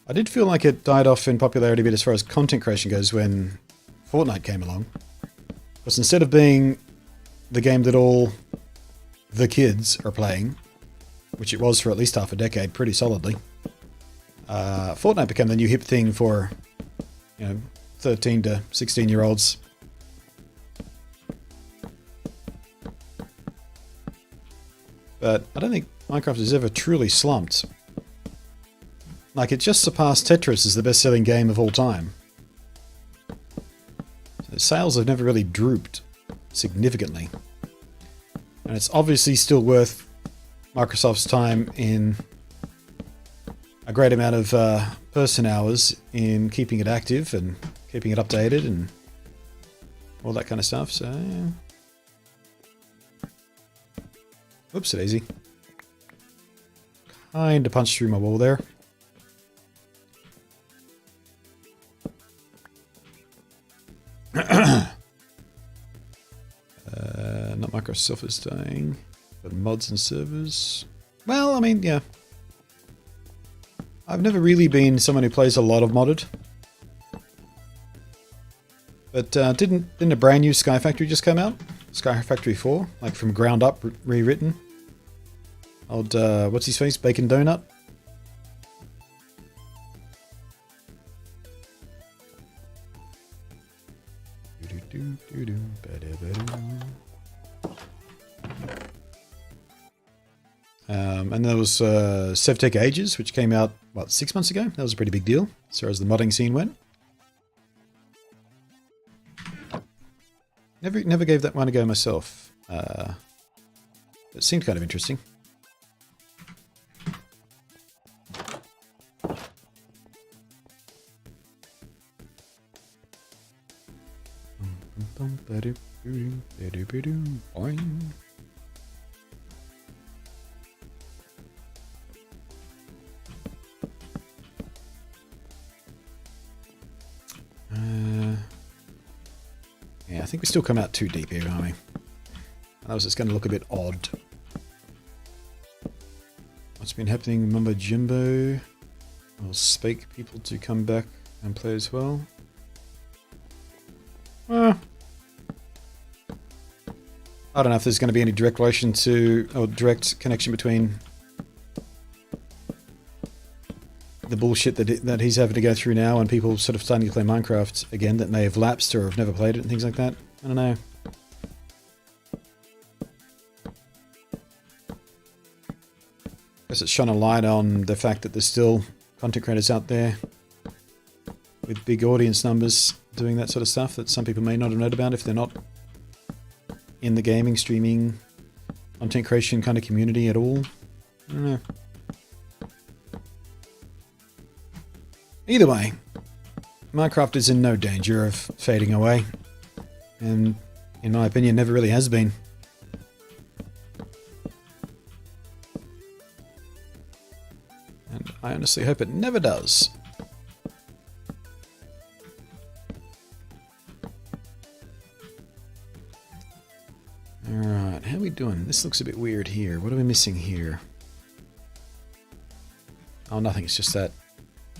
I did feel like it died off in popularity a bit as far as content creation goes when Fortnite came along. Because instead of being the game that all the kids are playing, which it was for at least half a decade pretty solidly, Fortnite became the new hip thing for, 13 to 16-year-olds. But I don't think Minecraft has ever truly slumped. Like, it just surpassed Tetris as the best-selling game of all time. So sales have never really drooped significantly. And it's obviously still worth Microsoft's time in a great amount of person hours in keeping it active and keeping it updated and all that kind of stuff, so yeah. Oops, it easy. Kinda punched through my wall there. Not Microsoft is dying, but mods and servers. Well, I mean, yeah. I've never really been someone who plays a lot of modded. But didn't a brand new Sky Factory just come out? Sky Factory 4, like from ground up, rewritten. Old, what's his face? Bacon Donut. And there was SevTech Ages, which came out, what, 6 months ago? That was a pretty big deal, as far as the modding scene went. Never gave that one a go myself. It seemed kind of interesting. Yeah, I think we still come out too deep here, aren't we? Otherwise it's going to look a bit odd. What's been happening, Mumbo Jumbo? I'll speak people to come back and play as well. I don't know if there's going to be any direct relation to, or direct connection between the bullshit that he's having to go through now and people sort of starting to play Minecraft again that may have lapsed or have never played it and things like that. I don't know. I guess it's shone a light on the fact that there's still content creators out there with big audience numbers doing that sort of stuff that some people may not have known about if they're not in the gaming, streaming, content creation kind of community at all. I don't know. Either way, Minecraft is in no danger of fading away, and in my opinion never really has been. And I honestly hope it never does. Alright, how are we doing? This looks a bit weird here. What are we missing here? Oh, nothing. It's just that.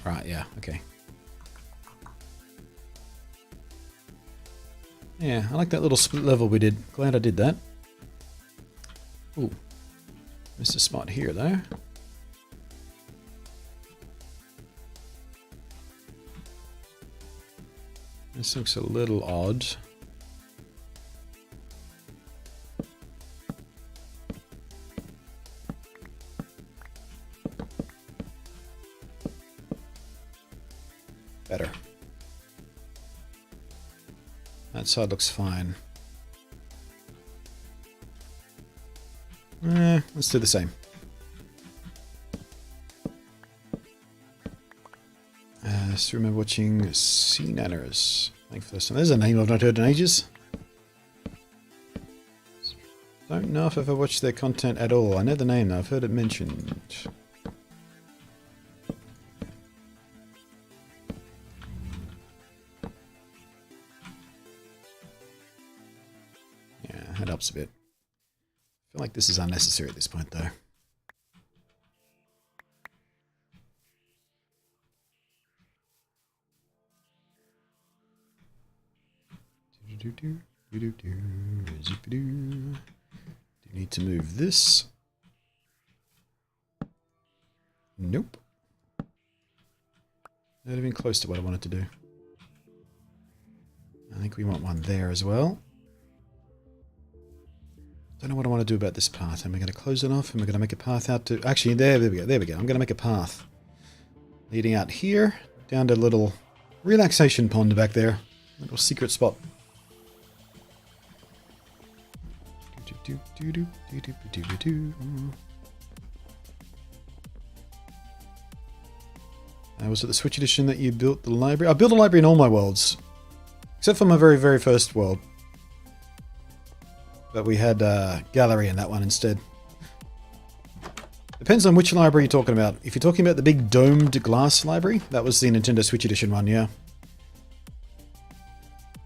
Right, yeah, okay. Yeah, I like that little split level we did. Glad I did that. Ooh. Missed a spot here, though. This looks a little odd. Better. That side looks fine. Let's do the same. Still remember watching Sea Nanners. Thanks for this one. There's a name I've not heard in ages. Don't know if I've ever watched their content at all. I know the name though. I've heard it mentioned. Yeah, that helps a bit. I feel like this is unnecessary at this point though. Do you need to move this? Nope. Not even close to what I wanted to do. I think we want one there as well. Don't know what I want to do about this path. Am I going to close it off? Am I going to make a path out to... Actually, there we go. There we go. I'm going to make a path leading out here down to a little relaxation pond back there. Little secret spot. Was it the Switch edition that you built the library? I built a library in all my worlds. Except for my very, very first world. But we had a gallery in that one instead. Depends on which library you're talking about. If you're talking about the big domed glass library, that was the Nintendo Switch edition one, yeah.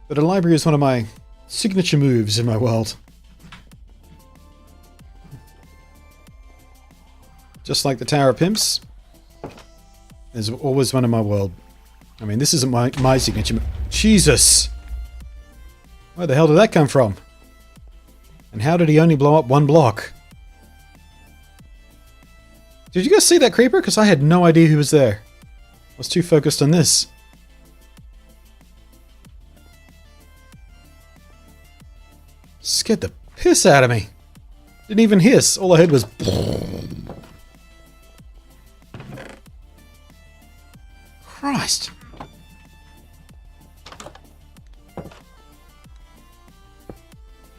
But a library is one of my signature moves in my world. Just like the Tower of Pimps, there's always one in my world. I mean, this isn't my signature. Jesus! Where the hell did that come from? And how did he only blow up one block? Did you guys see that creeper? Because I had no idea who was there. I was too focused on this. Scared the piss out of me. Didn't even hiss. All I heard was... Christ.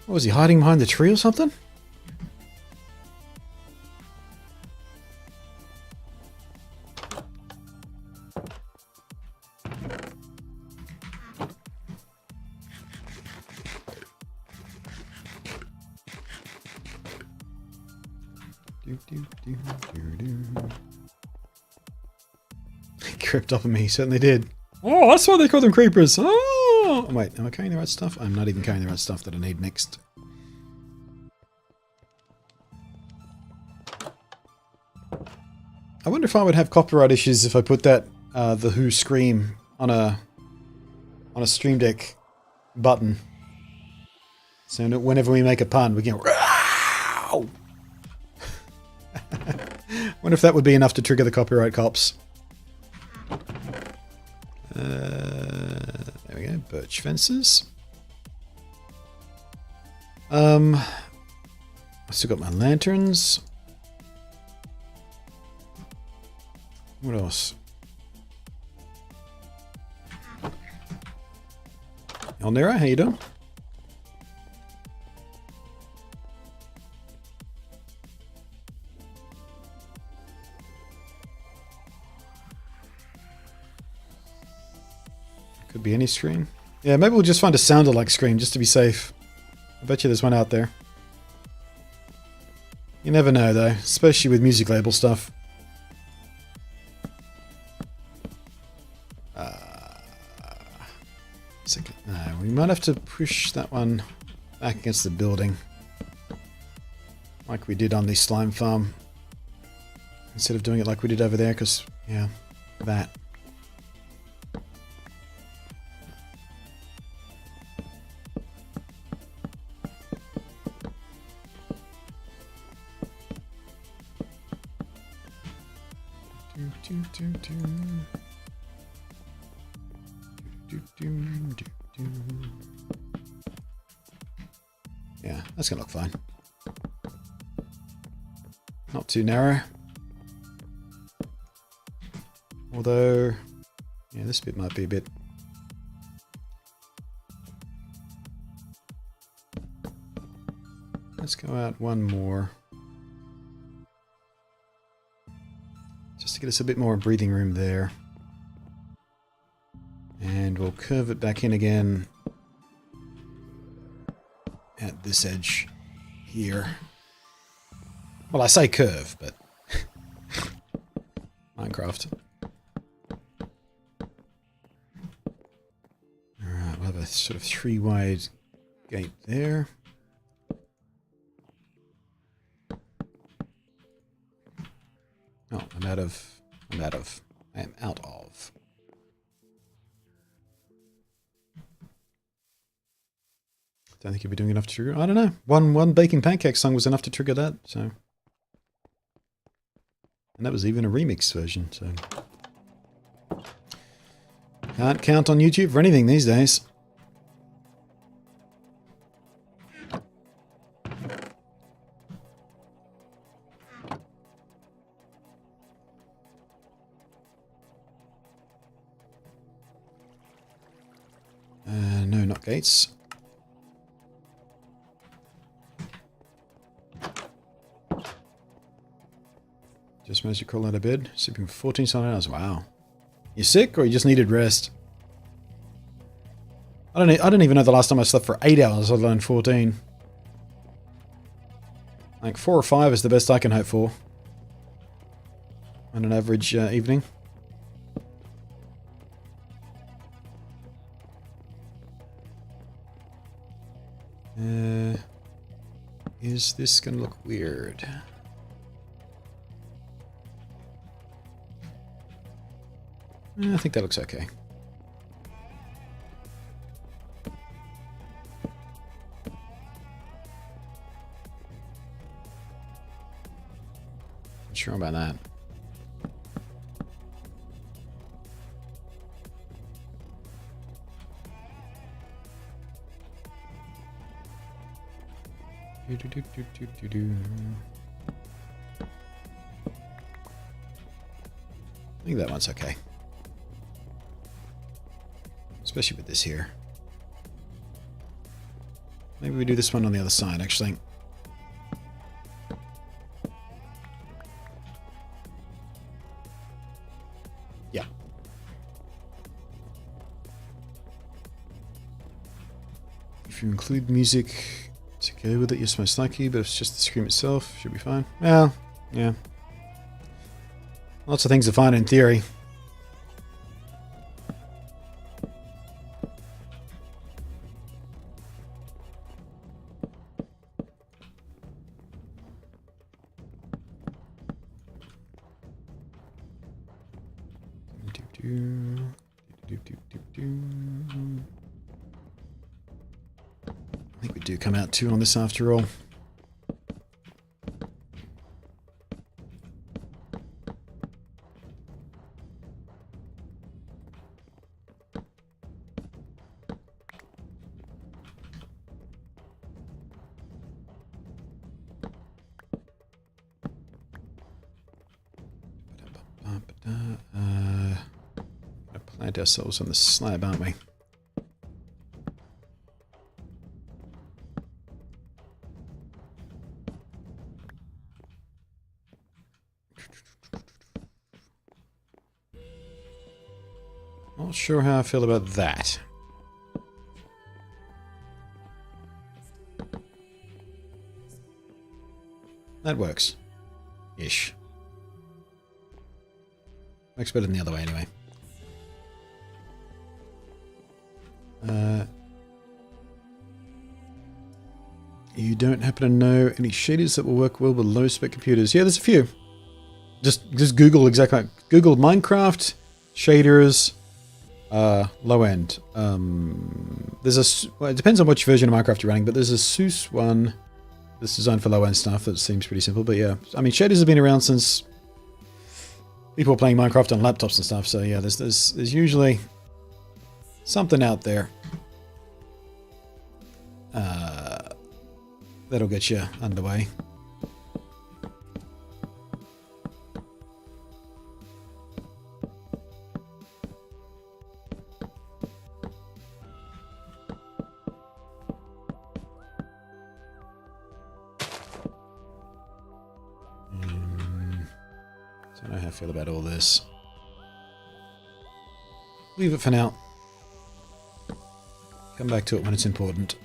What, was he hiding behind the tree or something? Crept up on me, he certainly did. Oh, that's why they call them creepers. Oh, wait, am I carrying the right stuff? I'm not even carrying the right stuff that I need next. I wonder if I would have copyright issues if I put that the Who scream on a Stream Deck button. So whenever we make a pun, we can. Wonder if that would be enough to trigger the copyright cops. There we go, birch fences. I still got my lanterns. What else? Elnera, how you doing? Could be any screen. Yeah, maybe we'll just find a sounder-like screen just to be safe. I bet you there's one out there. You never know though, especially with music label stuff. We might have to push that one back against the building. Like we did on the slime farm. Instead of doing it like we did over there, because, yeah, that. Yeah, that's gonna look fine. Not too narrow. Although, yeah, this bit might be a bit... Let's go out one more. Just to get us a bit more breathing room there. And we'll curve it back in again at this edge here. Well, I say curve, but Minecraft. Alright, we'll have a sort of 3-wide gate there. Oh, I am out of. Don't think you'll be doing enough to trigger. I don't know. One baking pancake song was enough to trigger that, so. And that was even a remix version, so. Can't count on YouTube for anything these days. No, not gates. Just managed to crawl out of bed, sleeping for 14 solid hours. Wow. You sick or you just needed rest? I don't even know the last time I slept for 8 hours, let alone 14. Like 4 or 5 is the best I can hope for on an average evening. Is this going to look weird? I think that looks okay. Not sure about that. I think that one's okay. Especially with this here. Maybe we do this one on the other side, actually. Yeah. If you include music to go with it, yes, most likely, but if it's just the scream itself, should be fine. Well, yeah. Lots of things are fine in theory. I think we do come out 2 on this after all. Plant ourselves on the slab, aren't we? Not sure how I feel about that. That works. Ish. Works better than the other way anyway. don't happen to know any shaders that will work well with low spec computers. Yeah, there's a few. Just Google exactly. Google Minecraft shaders low end. There's well, it depends on which version of Minecraft you're running, but there's a SUS one that's designed for low end stuff that seems pretty simple. But yeah, I mean shaders have been around since people are playing Minecraft on laptops and stuff. So yeah, there's usually something out there that'll get you underway. Don't know how I feel about all this. Leave it for now. Come back to it when it's important.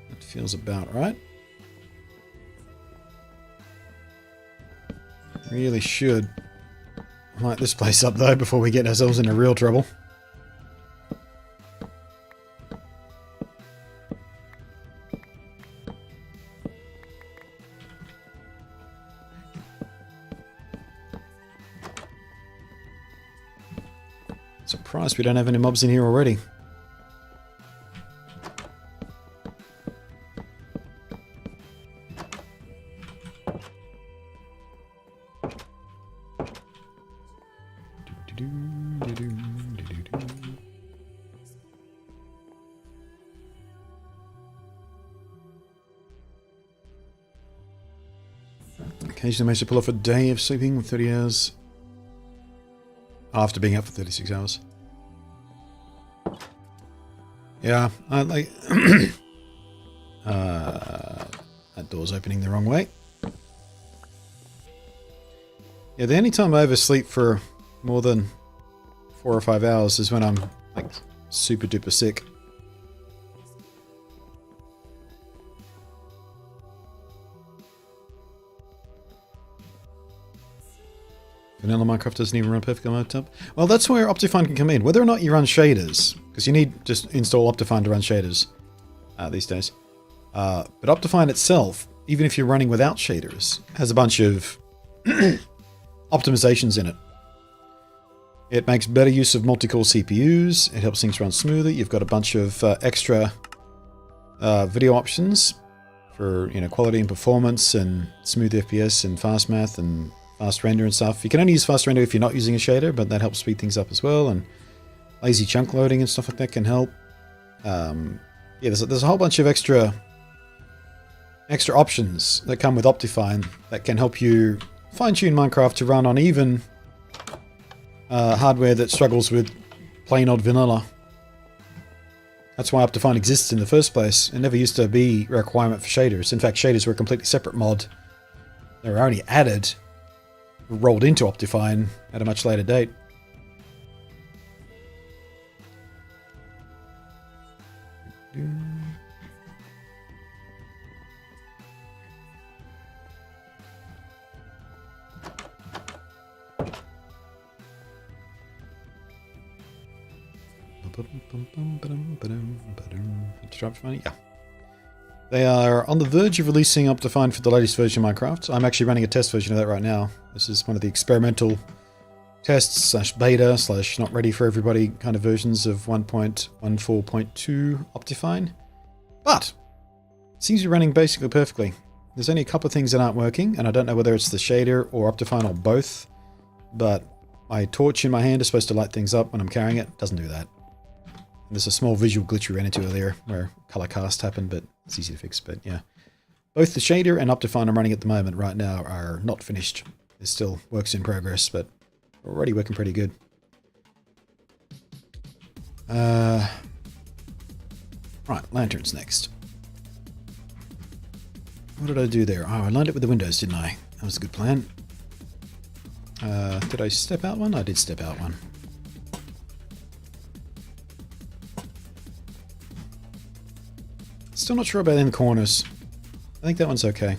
That feels about right. Really should light this place up though before we get ourselves into real trouble. Surprised we don't have any mobs in here already. Occasionally manage to pull off a day of sleeping with 30 hours after being up for 36 hours. Yeah, I like that door's opening the wrong way. Yeah, the only time I ever sleep for more than 4 or 5 hours is when I'm like super duper sick. Vanilla Minecraft doesn't even run perfectly on my laptop. Well, that's where Optifine can come in. Whether or not you run shaders, because you need just install Optifine to run shaders these days. But Optifine itself, even if you're running without shaders, has a bunch of optimizations in it. It makes better use of multi-core CPUs. It helps things run smoother. You've got a bunch of extra video options for quality and performance and smooth FPS and fast math and fast render and stuff. You can only use fast render if you're not using a shader, but that helps speed things up as well. And lazy chunk loading and stuff like that can help. Yeah, there's a whole bunch of extra options that come with Optifine that can help you fine-tune Minecraft to run on even hardware that struggles with plain old vanilla. That's why Optifine exists in the first place. It never used to be a requirement for shaders. In fact, shaders were a completely separate mod. They were only added, rolled into Optifine at a much later date. Yeah. They are on the verge of releasing Optifine for the latest version of Minecraft. I'm actually running a test version of that right now. This is one of the experimental tests / beta / not ready for everybody kind of versions of 1.14.2 Optifine. But it seems to be running basically perfectly. There's only a couple of things that aren't working, and I don't know whether it's the shader or Optifine or both. But my torch in my hand is supposed to light things up when I'm carrying it. It doesn't do that. There's a small visual glitch we ran into earlier where color cast happened, but it's easy to fix. But yeah, both the shader and Optifine I'm running at the moment right now are not finished. There's still works in progress, but already working pretty good. Right, lanterns next. What did I do there? Oh, I lined it with the windows, didn't I? That was a good plan. Did I step out one? I did step out one. Still not sure about in the corners. I think that one's okay.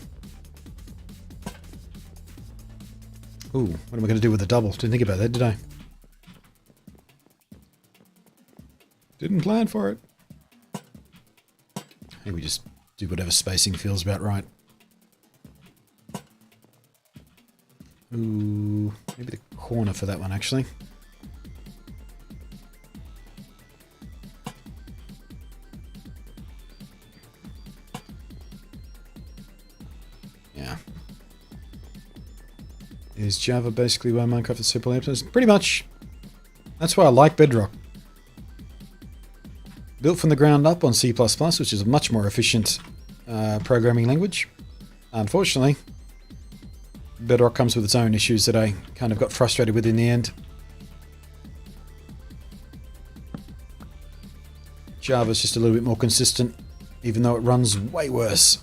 Ooh, what am I going to do with the double? Didn't think about that, did I? Didn't plan for it. Maybe we just do whatever spacing feels about right. Ooh, maybe the corner for that one, actually. Yeah. Is Java basically why Minecraft is so popular? Pretty much. That's why I like Bedrock. Built from the ground up on C++, which is a much more efficient programming language. Unfortunately, Bedrock comes with its own issues that I kind of got frustrated with in the end. Java's just a little bit more consistent, even though it runs way worse.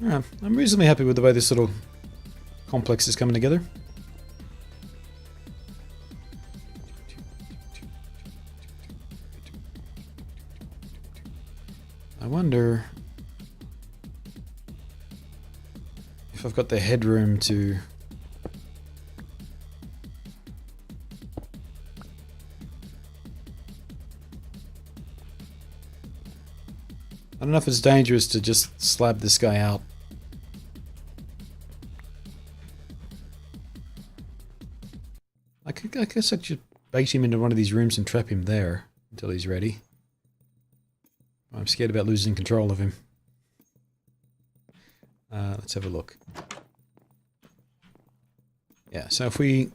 Yeah, I'm reasonably happy with the way this little complex is coming together. I wonder if I've got the headroom to... I don't know if it's dangerous to just slab this guy out. I guess I should bait him into one of these rooms and trap him there until he's ready. I'm scared about losing control of him. Let's have a look. Yeah, so if we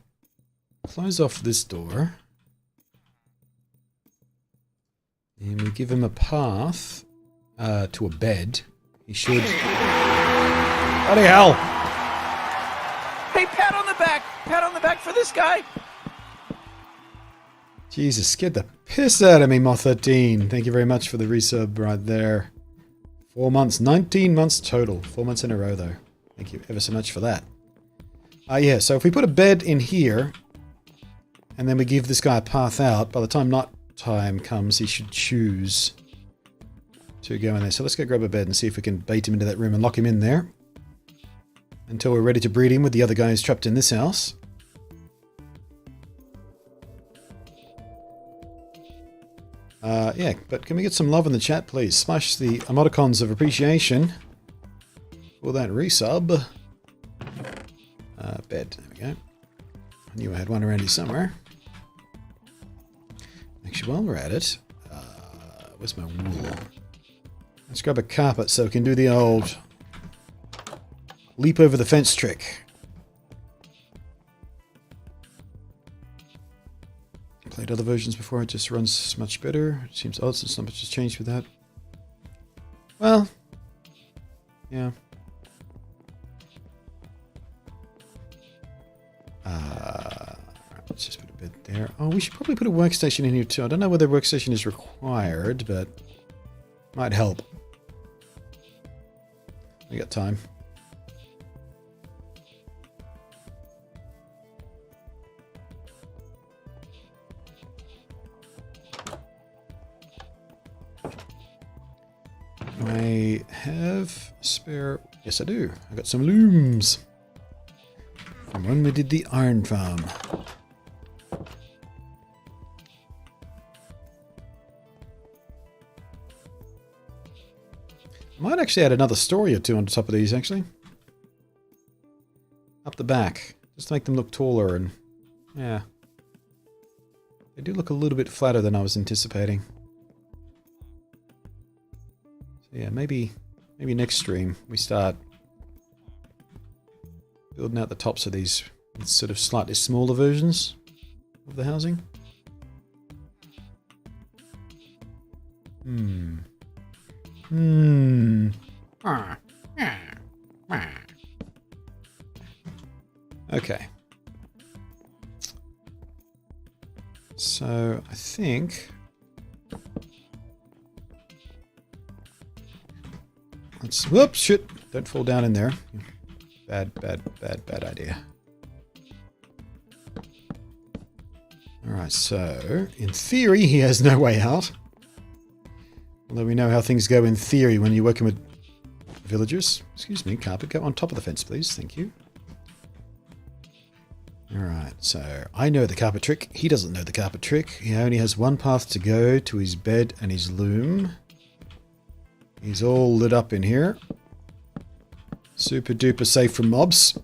close off this door and we give him a path to a bed, he should... Bloody hell! Hey, pat on the back! Pat on the back for this guy! Jesus, scared the piss out of me, Moth13. Thank you very much for the resub right there. 4 months, 19 months total. 4 months in a row, though. Thank you ever so much for that. Yeah, so if we put a bed in here, and then we give this guy a path out, by the time night time comes, he should choose to go in there. So let's go grab a bed and see if we can bait him into that room and lock him in there. Until we're ready to breed him with the other guys trapped in this house. Yeah, but can we get some love in the chat, please? Smash the emoticons of appreciation for that resub. Bed. There we go. I knew I had one around here somewhere. Actually, while we're at it, where's my wool? Let's grab a carpet so we can do the old leap over the fence trick. Played other versions before, it just runs much better. It seems odd since not much has changed with that. Well, yeah. Let's just put a bed there. Oh, we should probably put a workstation in here too. I don't know whether a workstation is required, but might help. We got time. I have a spare... Yes, I do. I got some looms from when we did the iron farm. I might actually add another story or two on top of these, actually. Up the back. Just to make them look taller and... Yeah. They do look a little bit flatter than I was anticipating. So yeah, maybe next stream we start building out the tops of these sort of slightly smaller versions of the housing. Okay. So I think let's... Whoops, shit. Don't fall down in there. Bad idea. Alright, so in theory he has no way out. Although we know how things go in theory when you're working with villagers. Excuse me, carpet, go on top of the fence, please. Thank you. Alright, so I know the carpet trick. He doesn't know the carpet trick. He only has one path to go to his bed and his loom. He's all lit up in here. Super duper safe from mobs.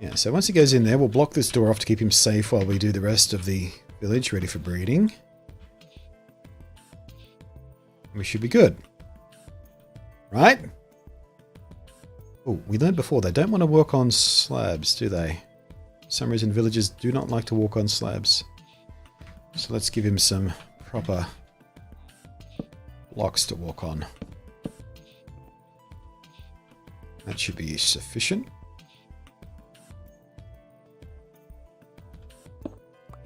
Yeah, so once he goes in there, we'll block this door off to keep him safe while we do the rest of the village ready for breeding. We should be good. Right? Oh, we learned before they don't want to work on slabs, do they? For some reason villagers do not like to walk on slabs. So let's give him some proper blocks to walk on. That should be sufficient.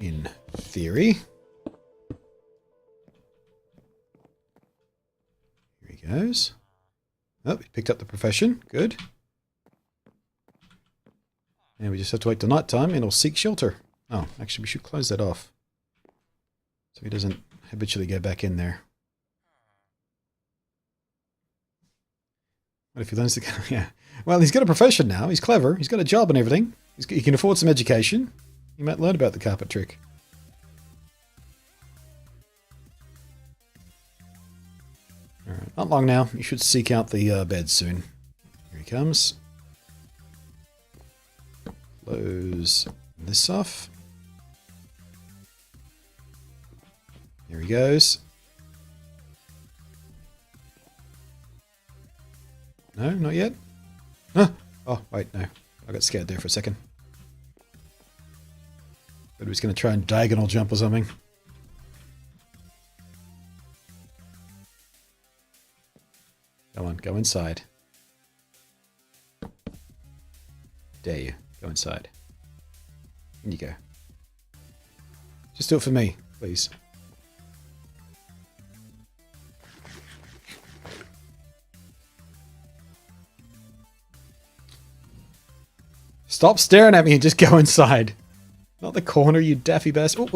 In theory. Here he goes. Oh, he picked up the profession. Good. And we just have to wait till night time and he'll seek shelter. Oh, actually we should close that off. So he doesn't habitually go back in there. What if he learns to go? Yeah. Well, he's got a profession now. He's clever. He's got a job and everything. He can afford some education. He might learn about the carpet trick. Alright, not long now. You should seek out the bed soon. Here he comes. Close this off. Here he goes. No, not yet. Huh? Oh, wait, no. I got scared there for a second. But he was going to try and diagonal jump or something. Come on, go inside. Dare you. Go inside. In you go. Just do it for me, please. Stop staring at me and just go inside. Not the corner, you daffy bastard.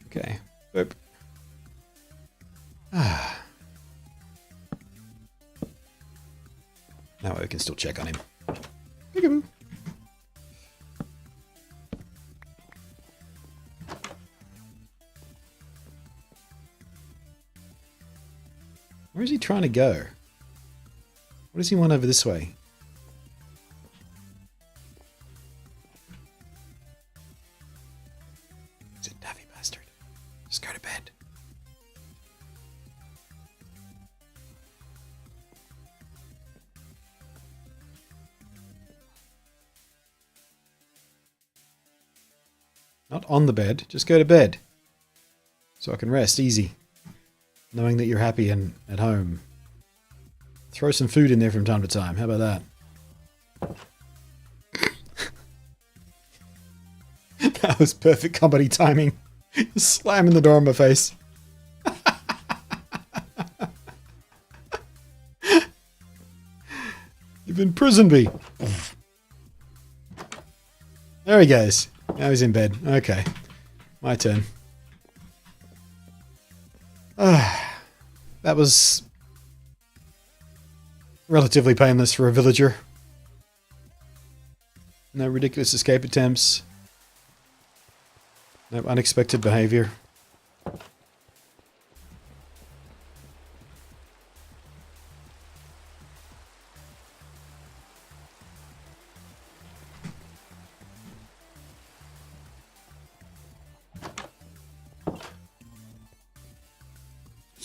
Okay. Boop. Now we can still check on him. Peekaboo. Where is he trying to go? What does he want over this way? He's a daffy bastard. Just go to bed. Not on the bed, just go to bed. So I can rest easy. Knowing that you're happy and at home. Throw some food in there from time to time. How about that? That was perfect comedy timing. Slamming the door in my face. You've been prison bee. There he goes. Now he's in bed. Okay. My turn. That was relatively painless for a villager. No ridiculous escape attempts. No unexpected behavior.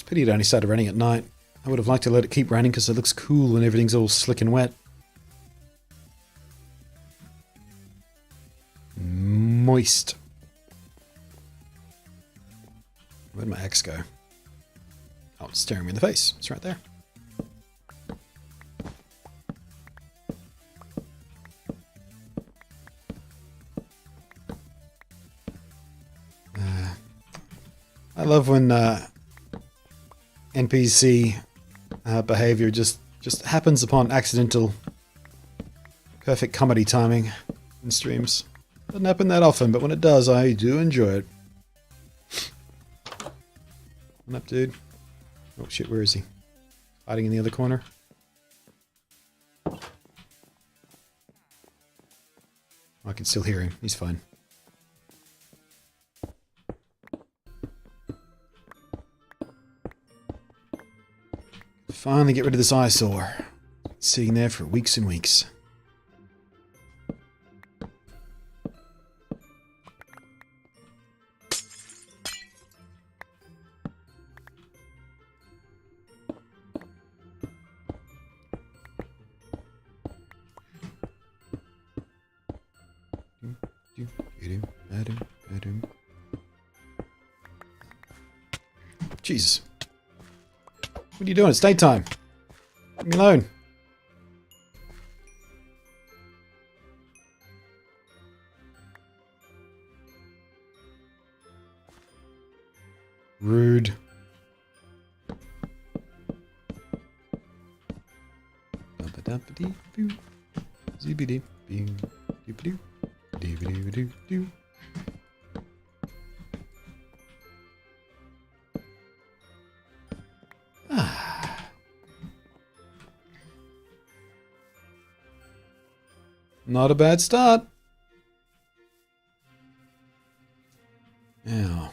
Pity it only started raining at night. I would have liked to let it keep raining because it looks cool when everything's all slick and wet. Moist. Where'd my axe go? Oh, it's staring me in the face. It's right there. I love when NPC behavior just happens upon accidental Perfect comedy timing in streams. Doesn't happen that often, but when it does, I do enjoy it. What up, dude? Oh shit, where is he? Hiding in the other corner? I can still hear him. He's fine. Finally get rid of this eyesore. It's sitting there for weeks and weeks. Jesus. What are you doing? It's daytime. Leave me alone. Rude. Not a bad start. Now,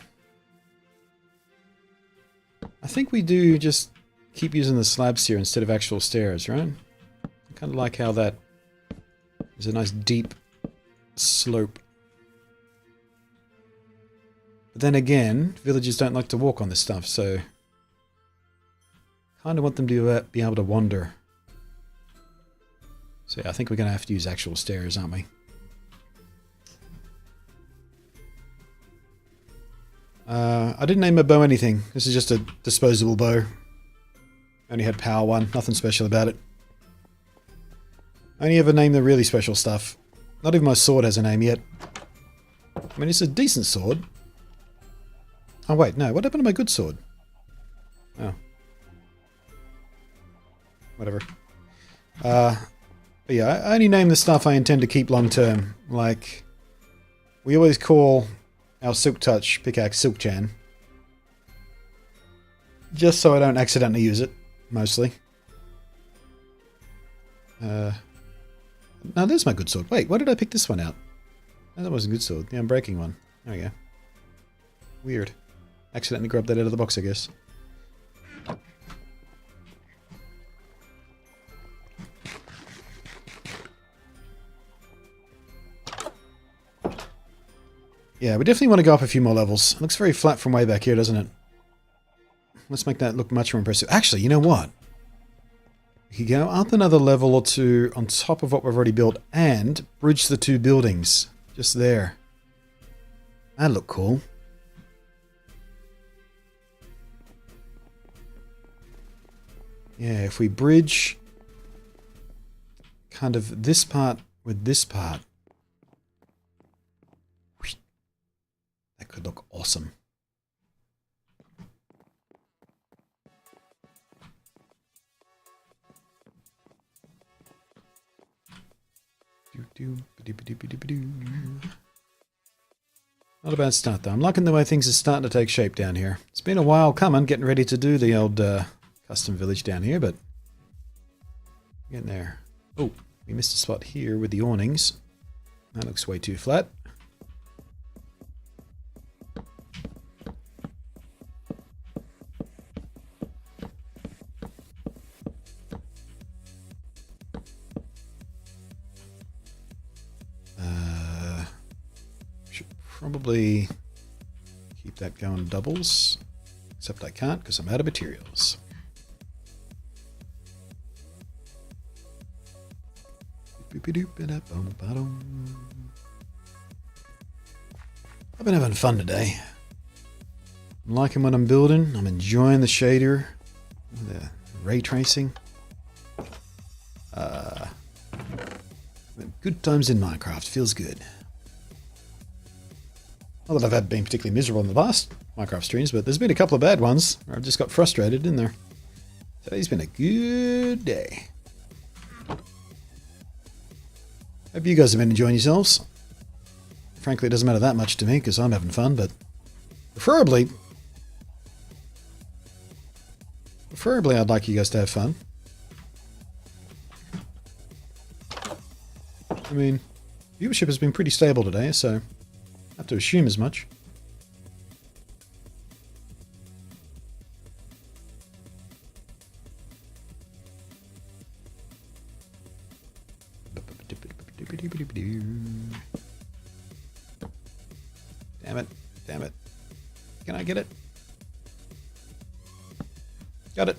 I think we do just keep using the slabs here instead of actual stairs, right? I kind of like how that is a nice deep slope. But then again, villagers don't like to walk on this stuff, so kind of want them to be able to wander. So yeah, I think we're going to have to use actual stairs, aren't we? I didn't name my bow anything. This is just a disposable bow. Only had power 1. Nothing special about it. I only ever name the really special stuff. Not even my sword has a name yet. I mean, it's a decent sword. Oh wait, no. What happened to my good sword? Oh. Whatever. But yeah, I only name the stuff I intend to keep long term. Like, we always call our Silk Touch pickaxe Silk Chan. Just so I don't accidentally use it, mostly. Now there's my good sword. Wait, why did I pick this one out? Oh, that was a good sword. The unbreaking one. There we go. Weird. Accidentally grabbed that out of the box, I guess. Yeah, we definitely want to go up a few more levels. It looks very flat from way back here, doesn't it? Let's make that look much more impressive. Actually, you know what? We could go up another level or two on top of what we've already built and bridge the two buildings. Just there. That'd look cool. Yeah, if we bridge kind of this part with this part, that could look awesome. Not a bad start though. I'm liking the way things are starting to take shape down here. It's been a while coming, getting ready to do the old custom village down here, but getting there. Oh, we missed a spot here with the awnings. That looks way too flat. Probably keep that going doubles, except I can't because I'm out of materials. I've been having fun today. I'm liking what I'm building. I'm enjoying the shader, the ray tracing. Good times in Minecraft. Feels good. Not that I've been particularly miserable in the past Minecraft streams, but there's been a couple of bad ones where I've just got frustrated in there. Today's been a good day. Hope you guys have been enjoying yourselves. Frankly, it doesn't matter that much to me because I'm having fun, but preferably I'd like you guys to have fun. I mean, viewership has been pretty stable today, so I have to assume as much. Damn it. Damn it. Can I get it? Got it.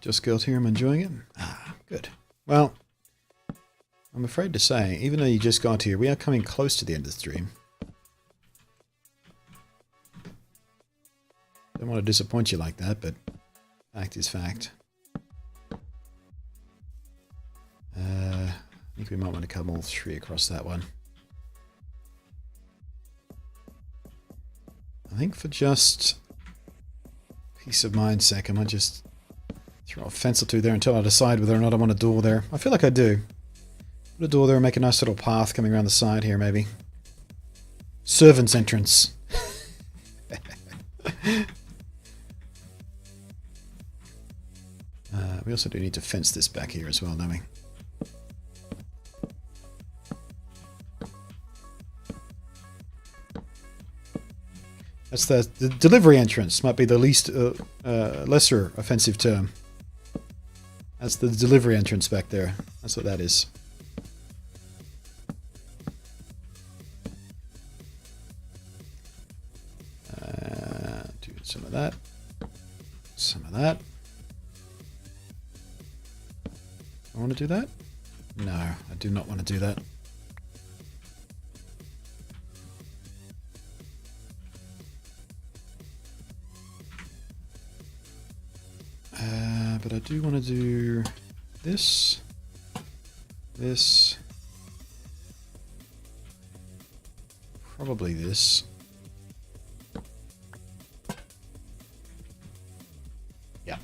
Just girls here, I'm enjoying it. Ah, good. Well, I'm afraid to say, even though you just got here, we are coming close to the end of the stream. Don't want to disappoint you like that, but fact is fact. I think we might want to come all three across that one. I think for just peace of mind's sake, I might just throw a fence or two there until I decide whether or not I want a door there. I feel like I do. Put a door there and make a nice little path coming around the side here, maybe. Servant's entrance. We also do need to fence this back here as well, don't we? That's the delivery entrance. Might be the least lesser offensive term. That's the delivery entrance back there. That's what that is. Do some of that. Some of that. I want to do that? No, I do not want to do that. But I do want to do this, this, probably this. Yeah.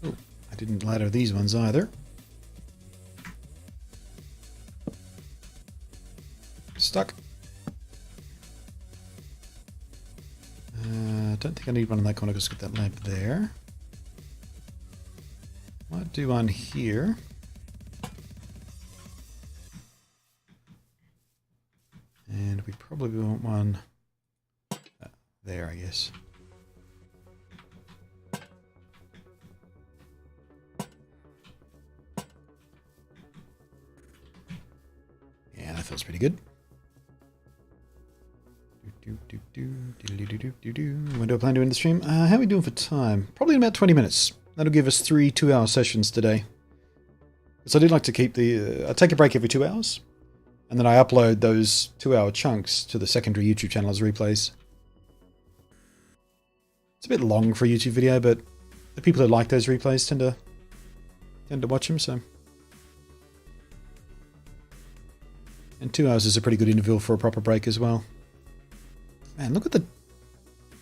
Oh, I didn't ladder these ones either. Stuck. I don't think I need one in that corner because I've got that lamp there. Might do one here. And we probably want one there, I guess. Yeah, that feels pretty good. When do I plan to end the stream? How are we doing for time? Probably in about 20 minutes. That'll give us 3 2-hour sessions today. So I do like to keep the... I take a break every 2 hours. And then I upload those 2-hour chunks to the secondary YouTube channel as replays. It's a bit long for a YouTube video, but the people who like those replays tend to watch them, so... And 2 hours is a pretty good interval for a proper break as well. Man, look at the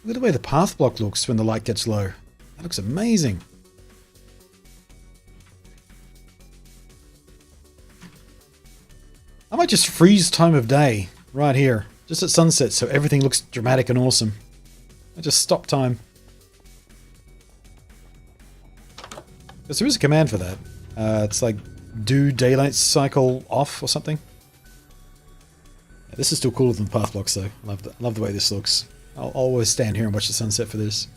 way the path block looks when the light gets low. That looks amazing. I might just freeze time of day right here, just at sunset, so everything looks dramatic and awesome. I just stop time. Because there is a command for that. It's like do daylight cycle off or something. This is still cooler than the path blocks, though. I love the way this looks. I'll always stand here and watch the sunset for this.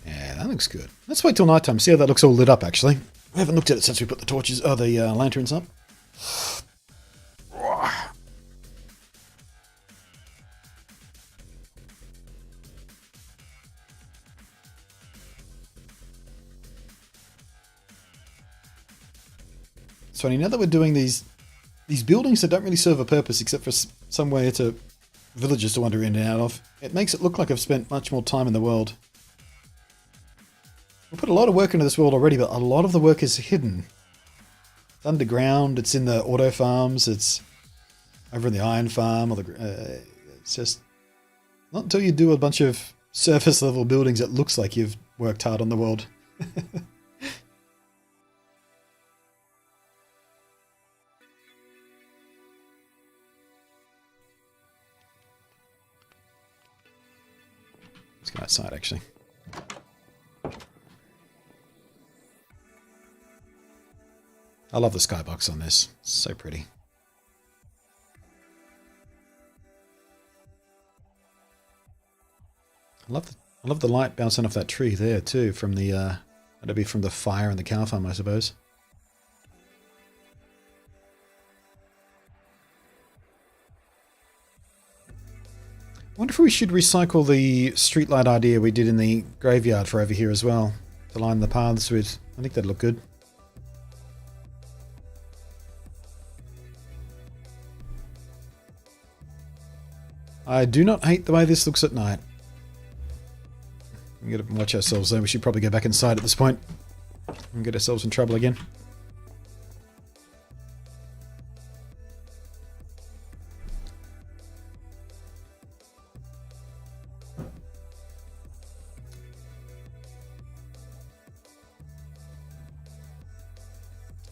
Yeah, that looks good. Let's wait till nighttime, see how that looks all lit up, actually. I haven't looked at it since we put the torches, the lanterns up. It's funny, now that we're doing these buildings that don't really serve a purpose except for somewhere to villagers to wander in and out of, it makes it look like I've spent much more time in the world. We put a lot of work into this world already, but a lot of the work is hidden. It's underground, it's in the auto farms, it's over in the iron farm, or the, it's just... Not until you do a bunch of surface level buildings it looks like you've worked hard on the world. Let's go outside, actually. I love the skybox on this. It's so pretty. I love the light bouncing off that tree there too, from the that'd be from the fire in the cow farm, I suppose. I wonder if we should recycle the streetlight idea we did in the graveyard for over here as well, to line the paths with. I think that'd look good. I do not hate the way this looks at night. We gotta watch ourselves though. We should probably go back inside at this point and get ourselves in trouble again.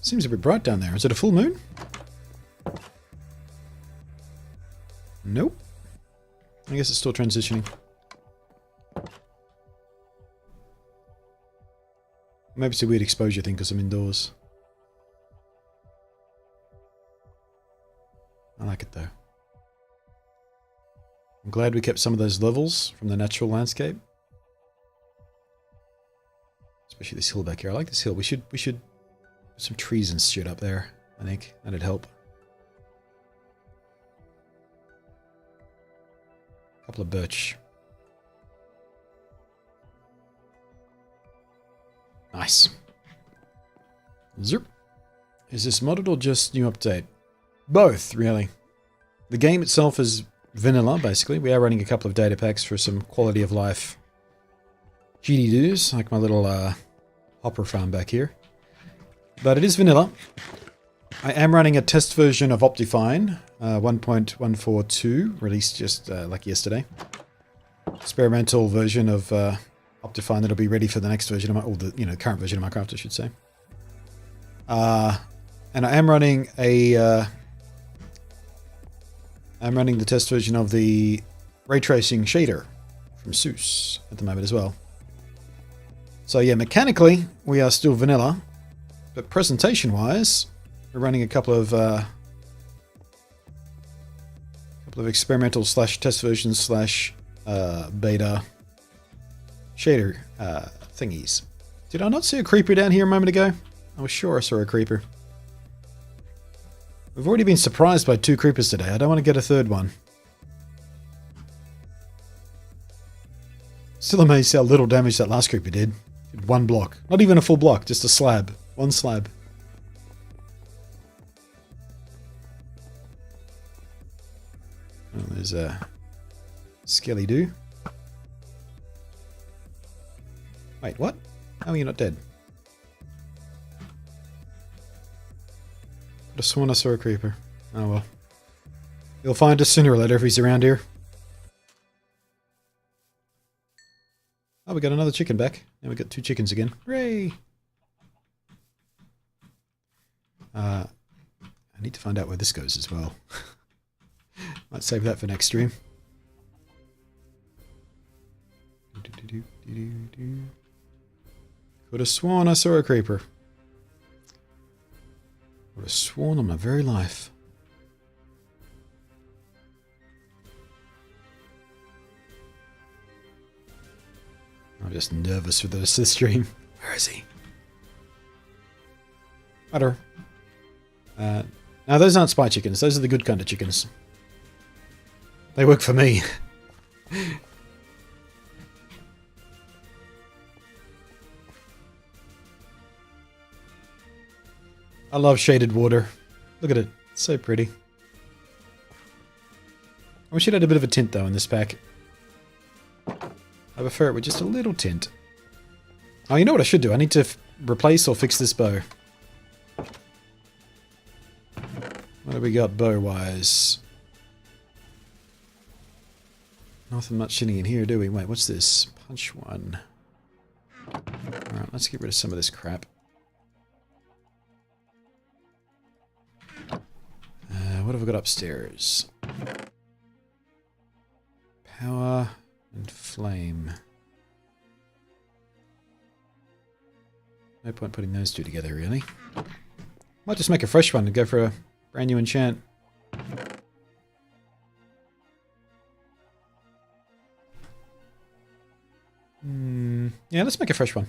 Seems a bit bright down there. Is it a full moon? Nope. I guess it's still transitioning. Maybe it's a weird exposure thing because I'm indoors. I like it though. I'm glad we kept some of those levels from the natural landscape. Especially this hill back here. I like this hill. We should put some trees and shit up there, I think. That'd help. A couple of birch. Nice. Zerp. Is this modded or just new update? Both, really. The game itself is vanilla, basically. We are running a couple of data packs for some quality of life GD-doos, like my little hopper farm back here. But it is vanilla. I am running a test version of Optifine 1.142, released just like yesterday. Experimental version of Optifine that'll be ready for the next version of or the current version of Minecraft, I should say. And I am running a I'm running the test version of the ray tracing shader from Seuss at the moment as well. So yeah, mechanically we are still vanilla, but presentation wise, we're running a couple of experimental / test versions / beta shader thingies. Did I not see a creeper down here a moment ago? I was sure I saw a creeper. We've already been surprised by 2 creepers today. I don't want to get a third one. Still amazed how little damage that last creeper did. Did 1 block. Not even a full block, just a slab. 1 slab. Oh, there's a Skelly-Doo. Wait, what? How are you not dead? Could have sworn I saw a creeper. Oh well. You'll find us sooner or later if he's around here. Oh, we got another chicken back. Now we got 2 chickens again. Hooray! I need to find out where this goes as well. Might save that for next stream. Could have sworn I saw a creeper. Would have sworn on my very life. I'm just nervous for this stream. Where is he? Utter. Now those aren't spy chickens. Those are the good kind of chickens. They work for me. I love shaded water. Look at it. It's so pretty. I wish it had a bit of a tint though in this pack. I prefer it with just a little tint. Oh, you know what I should do? I need to replace or fix this bow. What have we got bow-wise? Nothing much sitting in here, do we? Wait, what's this? Punch one. Alright, let's get rid of some of this crap. What have we got upstairs? Power and flame. No point putting those two together, really. Might just make a fresh one and go for a brand new enchant. Yeah, let's make a fresh one.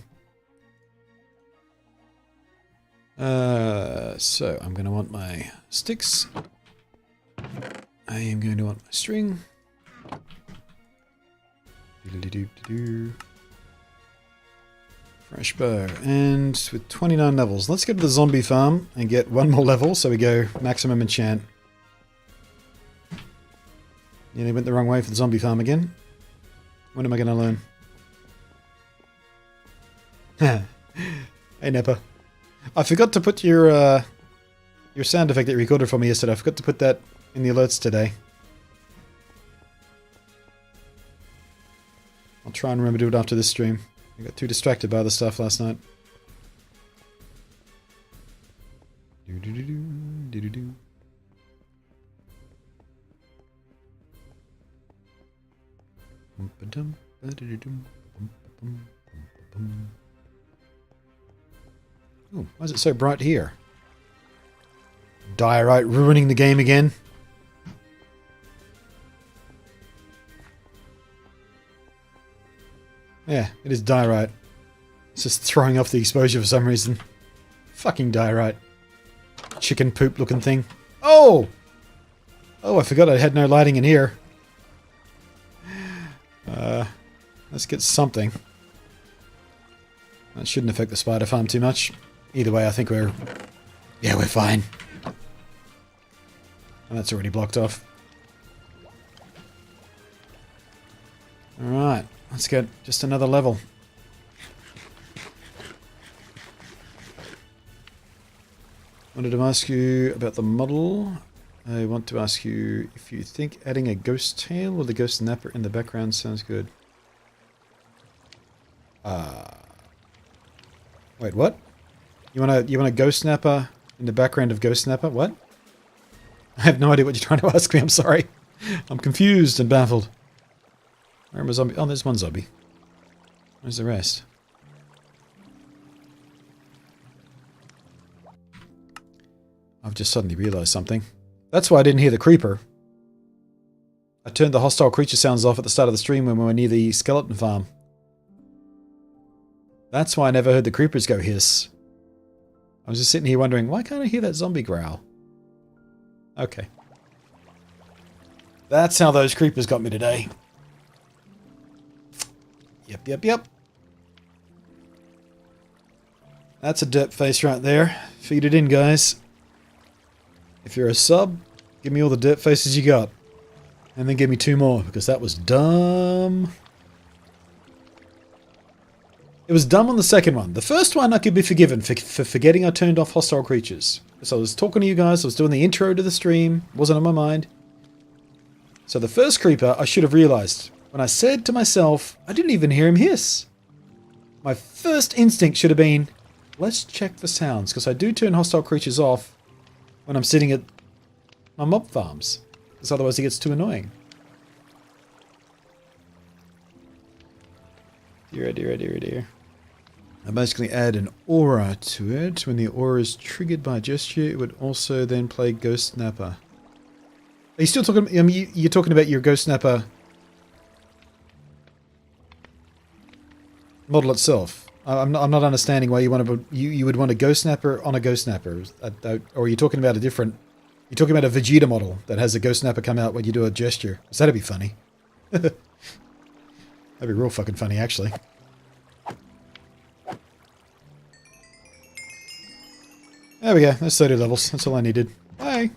So I'm going to want my sticks. I am going to want my string. Fresh bow. And with 29 levels, let's get to the zombie farm and get one more level so we go maximum enchant. Nearly went the wrong way for the zombie farm again. When am I going to learn? Hey Neppa. I forgot to put your sound effect that you recorded for me yesterday. I forgot to put that in the alerts today. I'll try and remember to do it after this stream. I got too distracted by other stuff last night. Oh, why is it so bright here? Diorite ruining the game again. Yeah, it is diorite. It's just throwing off the exposure for some reason. Fucking diorite. Chicken poop looking thing. Oh! Oh, I forgot I had no lighting in here. Let's get something. That shouldn't affect the spider farm too much. Either way, I think we're... Yeah, we're fine. And that's already blocked off. Alright, let's get just another level. Wanted to ask you about the model. I want to ask you if you think adding a ghost tail with a ghost napper in the background sounds good. Wait, what? You want a ghost snapper in the background of ghost snapper? What? I have no idea what you're trying to ask me. I'm sorry. I'm confused and baffled. Where am I zombie? Oh, there's one zombie. Where's the rest? I've just suddenly realized something. That's why I didn't hear the creeper. I turned the hostile creature sounds off at the start of the stream when we were near the skeleton farm. That's why I never heard the creepers go hiss. I was just sitting here wondering, why can't I hear that zombie growl? Okay. That's how those creepers got me today. Yep. That's a derp face right there. Feed it in, guys. If you're a sub, give me all the dirt faces you got. And then give me 2 more, because that was dumb. It was dumb on the second one. The first one I could be forgiven for forgetting I turned off hostile creatures. So I was talking to you guys, I was doing the intro to the stream, wasn't on my mind. So the first creeper I should have realized. When I said to myself, I didn't even hear him hiss. My first instinct should have been, let's check for sounds, because I do turn hostile creatures off when I'm sitting at my mob farms, because otherwise it gets too annoying. Dear. I basically add an aura to it. When the aura is triggered by a gesture, it would also then play Ghost Snapper. Are you still talking? You're talking about your Ghost Snapper model itself. I'm not understanding why you want to. You would want a Ghost Snapper on a Ghost Snapper, or are you talking about a different? You're talking about a Vegeta model that has a Ghost Snapper come out when you do a gesture. So that'd be funny. That'd be real fucking funny, actually. There we go. That's 30 levels. That's all I needed. Bye.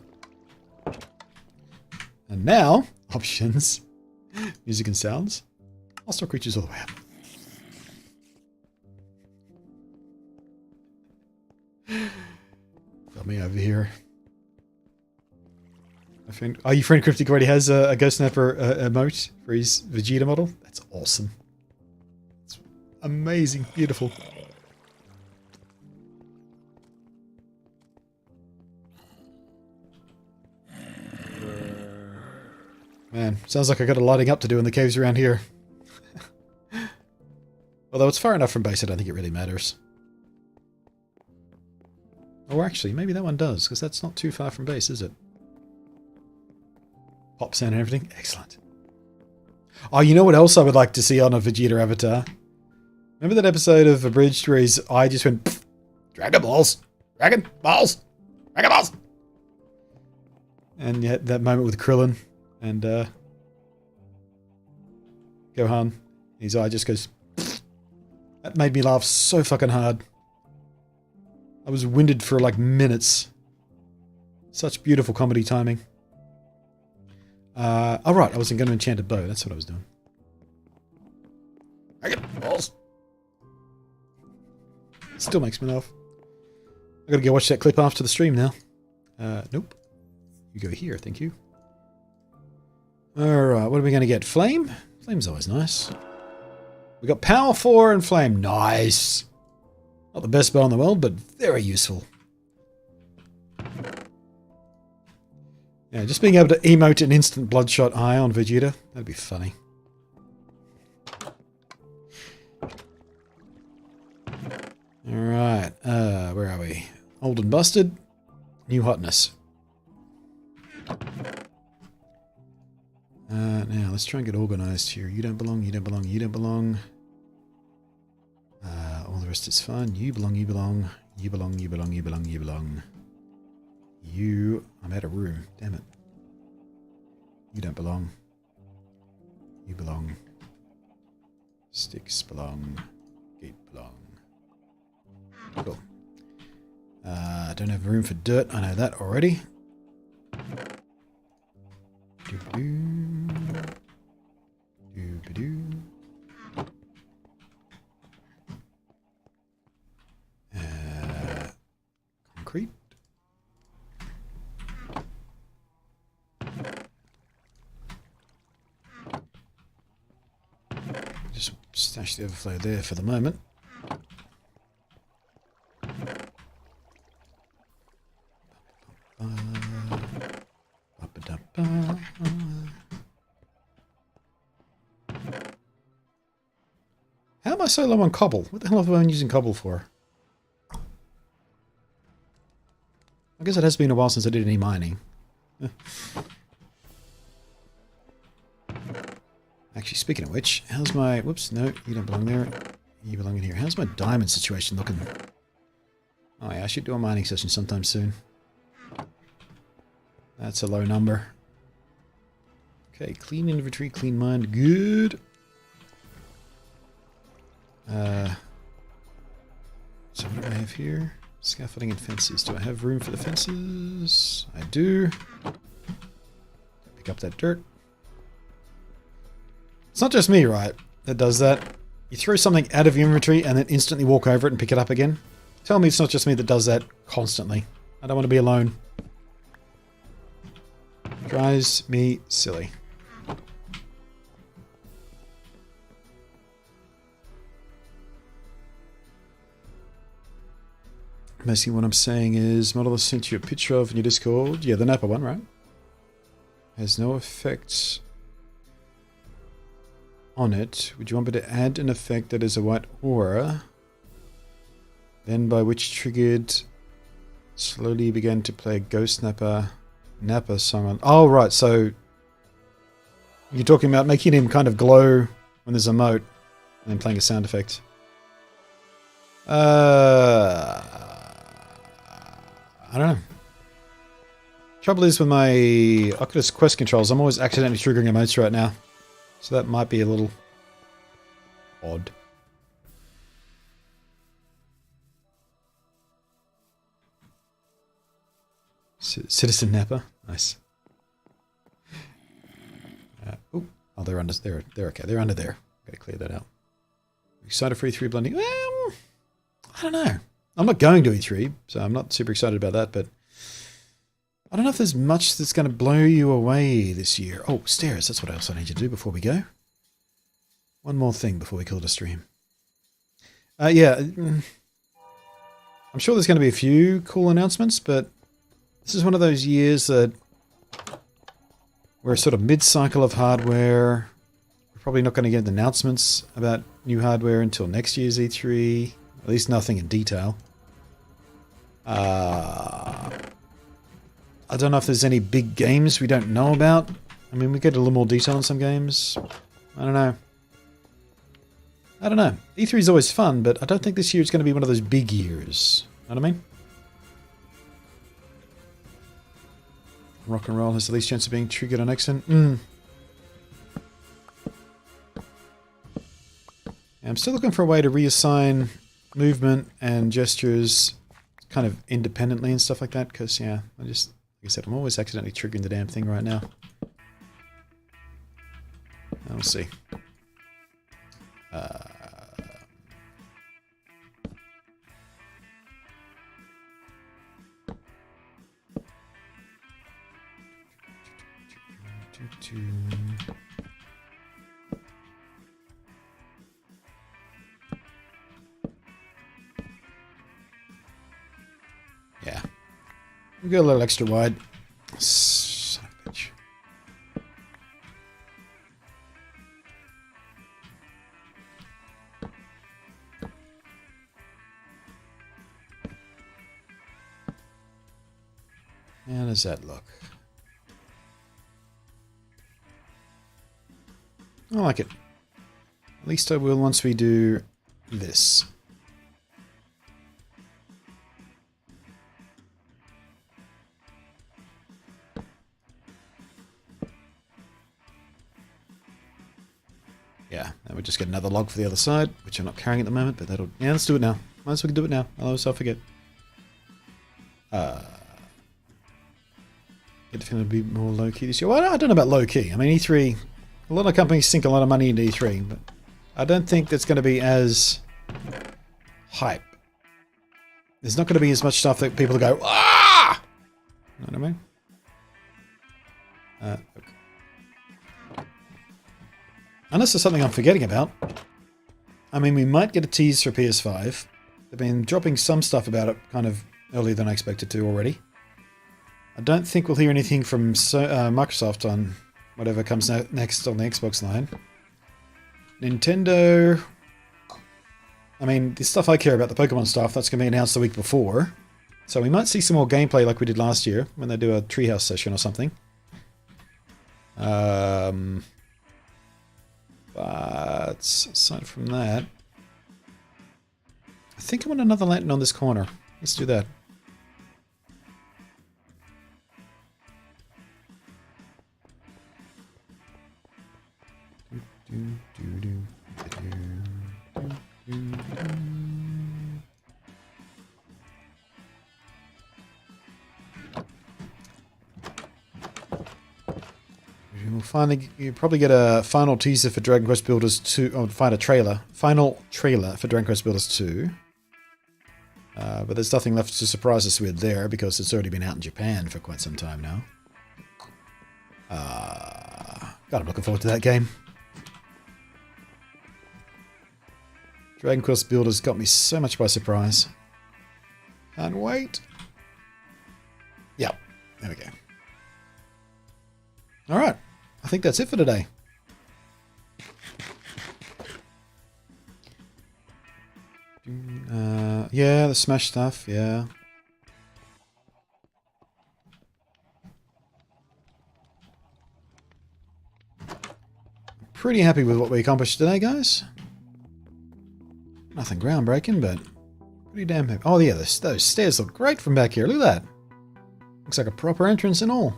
And now, options, music and sounds. Hostile creatures all the way up. me over here. Your friend Cryptic already has a Ghost Snapper emote for his Vegeta model. That's awesome. It's amazing, beautiful. Man, sounds like I got a lighting up to do in the caves around here. Although it's far enough from base, I don't think it really matters. Or actually, maybe that one does, because that's not too far from base, is it? Pop sound and everything. Excellent. Oh, you know what else I would like to see on a Vegeta avatar? Remember that episode of Abridged where his eye just went, pfft, Dragon Balls! Dragon Balls! Dragon Balls! And you had that moment with Krillin and Gohan. His eye just goes, pfft. That made me laugh so fucking hard. I was winded for like minutes. Such beautiful comedy timing. Oh right, I wasn't going to enchant a bow. That's what I was doing. Dragon Balls! Still makes me laugh. I gotta go watch that clip after the stream now. Nope. You go here, thank you. Alright, what are we gonna get? Flame? Flame's always nice. We got Power 4 and Flame. Nice! Not the best bow in the world, but very useful. Yeah, just being able to emote an instant bloodshot eye on Vegeta, that'd be funny. Alright, where are we? Old and busted, new hotness. Now, let's try and get organized here. You don't belong, you don't belong, you don't belong. All the rest is fine. You belong, you belong, you belong, you belong, you belong, you belong. You... I'm out of room, damn it. You don't belong. You belong. Sticks belong. Gate belong. Cool. Don't have room for dirt. I know that already. Doo-ba-doo. Doo-ba-doo. Concrete. Just stash the overflow there for the moment. How am I so low on cobble? What the hell have I been using cobble for? I guess it has been a while since I did any mining. Actually, speaking of which, how's my... Whoops, no, you don't belong there. You belong in here. How's my diamond situation looking? Oh yeah, I should do a mining session sometime soon. That's a low number. Okay, clean inventory, clean mind, good. So what do I have here? Scaffolding and fences. Do I have room for the fences? I do. Pick up that dirt. It's not just me, right, that does that. You throw something out of your inventory and then instantly walk over it and pick it up again. Tell me it's not just me that does that constantly. I don't want to be alone. Drives me silly. Basically what I'm saying is, model I sent you a picture of in your Discord. Yeah, the Napa one, right? Has no effect on it. Would you want me to add an effect that is a white aura? Then by which triggered slowly began to play a Ghost Napa song on... Oh, right, so you're talking about making him kind of glow when there's a moat and then playing a sound effect. I don't know. Trouble is with my Oculus Quest controls, I'm always accidentally triggering emotes right now. So that might be a little odd. Citizen Napa, nice. Oh, they're under. They're okay. They're under there. Got to clear that out. Excited for E3 blending? Well, I don't know. I'm not going to E3, so I'm not super excited about that. But I don't know if there's much that's going to blow you away this year. Oh, stairs. That's what else I need to do before we go. One more thing before we call it a stream. Yeah. I'm sure there's going to be a few cool announcements, but this is one of those years that we're sort of mid-cycle of hardware. We're probably not going to get announcements about new hardware until next year's E3. At least nothing in detail. I don't know if there's any big games we don't know about. I mean, we get a little more detail on some games. I don't know. E3 is always fun, but I don't think this year is going to be one of those big years. Know what I mean? Rock and roll has the least chance of being triggered on accident. I'm still looking for a way to reassign movement and gestures kind of independently and stuff like that, because, yeah, like I said, I'm always accidentally triggering the damn thing right now. We'll see. Yeah. We'll go a little extra wide. Son of a bitch. How does that look? I like it. At least I will once we do this. Yeah, and we'll just get another log for the other side, which I'm not carrying at the moment, but that'll... Yeah, let's do it now. Might as well do it now, otherwise I'll forget. Get to be more low-key this year. Well, I don't know about low-key. I mean, E3... A lot of companies sink a lot of money into E3, but I don't think that's going to be as hype. There's not going to be as much stuff that people go, ah! You know what I mean? Okay. Unless there's something I'm forgetting about. I mean, we might get a tease for PS5. They've been dropping some stuff about it kind of earlier than I expected to already. I don't think we'll hear anything from Microsoft on whatever comes next on the Xbox line. Nintendo... I mean, the stuff I care about, the Pokemon stuff, that's going to be announced the week before. So we might see some more gameplay like we did last year, when they do a Treehouse session or something. But aside from that... I think I want another lantern on this corner. Let's do that. You'll probably get a final teaser for Dragon Quest Builders 2, or final trailer for Dragon Quest Builders 2. But there's nothing left to surprise us with there, because it's already been out in Japan for quite some time now. God, I'm looking forward to that game. Dragon Quest Builders got me so much by surprise. Can't wait. Yep, there we go. Alright, I think that's it for today. Yeah, the Smash stuff, yeah. Pretty happy with what we accomplished today, guys. Nothing groundbreaking, but pretty damn happy. Oh yeah, those stairs look great from back here. Look at that. Looks like a proper entrance and all.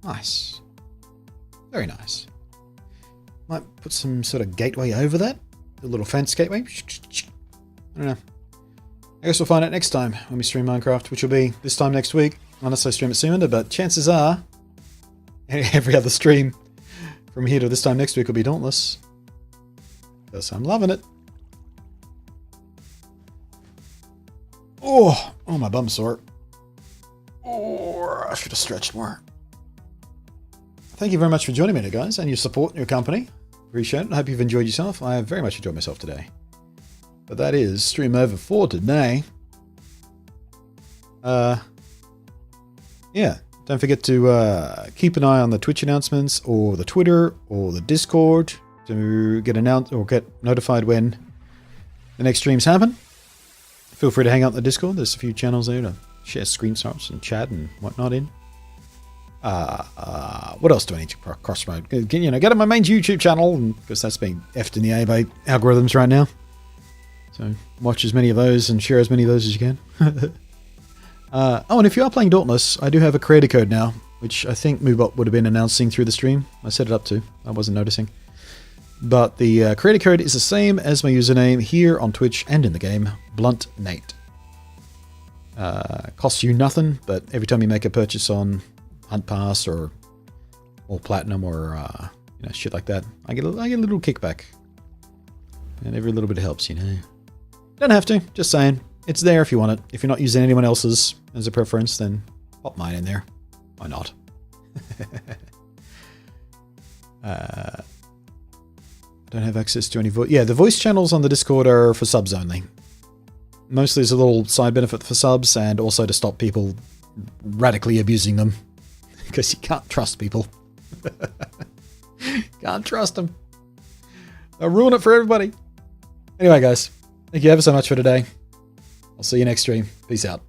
Nice. Very nice. Might put some sort of gateway over that. A little fence gateway. I don't know. I guess we'll find out next time when we stream Minecraft, which will be this time next week. Unless I stream it sooner, but chances are every other stream from here to this time next week will be Dauntless. Because I'm loving it. Oh, my bum's sore. Oh, I should have stretched more. Thank you very much for joining me today, guys, and your support and your company. Appreciate it. I hope you've enjoyed yourself. I have very much enjoyed myself today. But that is stream over for today. Yeah, don't forget to keep an eye on the Twitch announcements or the Twitter or the Discord to get announced or get notified when the next streams happen. Feel free to hang out in the Discord. There's a few channels there to share screenshots and chat and whatnot in. What else do I need to cross promote? Get on my main YouTube channel, because that's being effed in the A by algorithms right now. So watch as many of those and share as many of those as you can. And if you are playing Dauntless, I do have a creator code now, which I think Moobot would have been announcing through the stream. I set it up to. I wasn't noticing. But the creator code is the same as my username here on Twitch and in the game, BluntNate. Costs you nothing, but every time you make a purchase on Hunt Pass or Platinum or shit like that, I get a little kickback. And every little bit helps, Don't have to, just saying. It's there if you want it. If you're not using anyone else's as a preference, then pop mine in there. Why not? Don't have access to any voice. Yeah, the voice channels on the Discord are for subs only. Mostly as a little side benefit for subs, and also to stop people radically abusing them. Because you can't trust people. Can't trust them. They'll ruin it for everybody. Anyway, guys, thank you ever so much for today. I'll see you next stream. Peace out.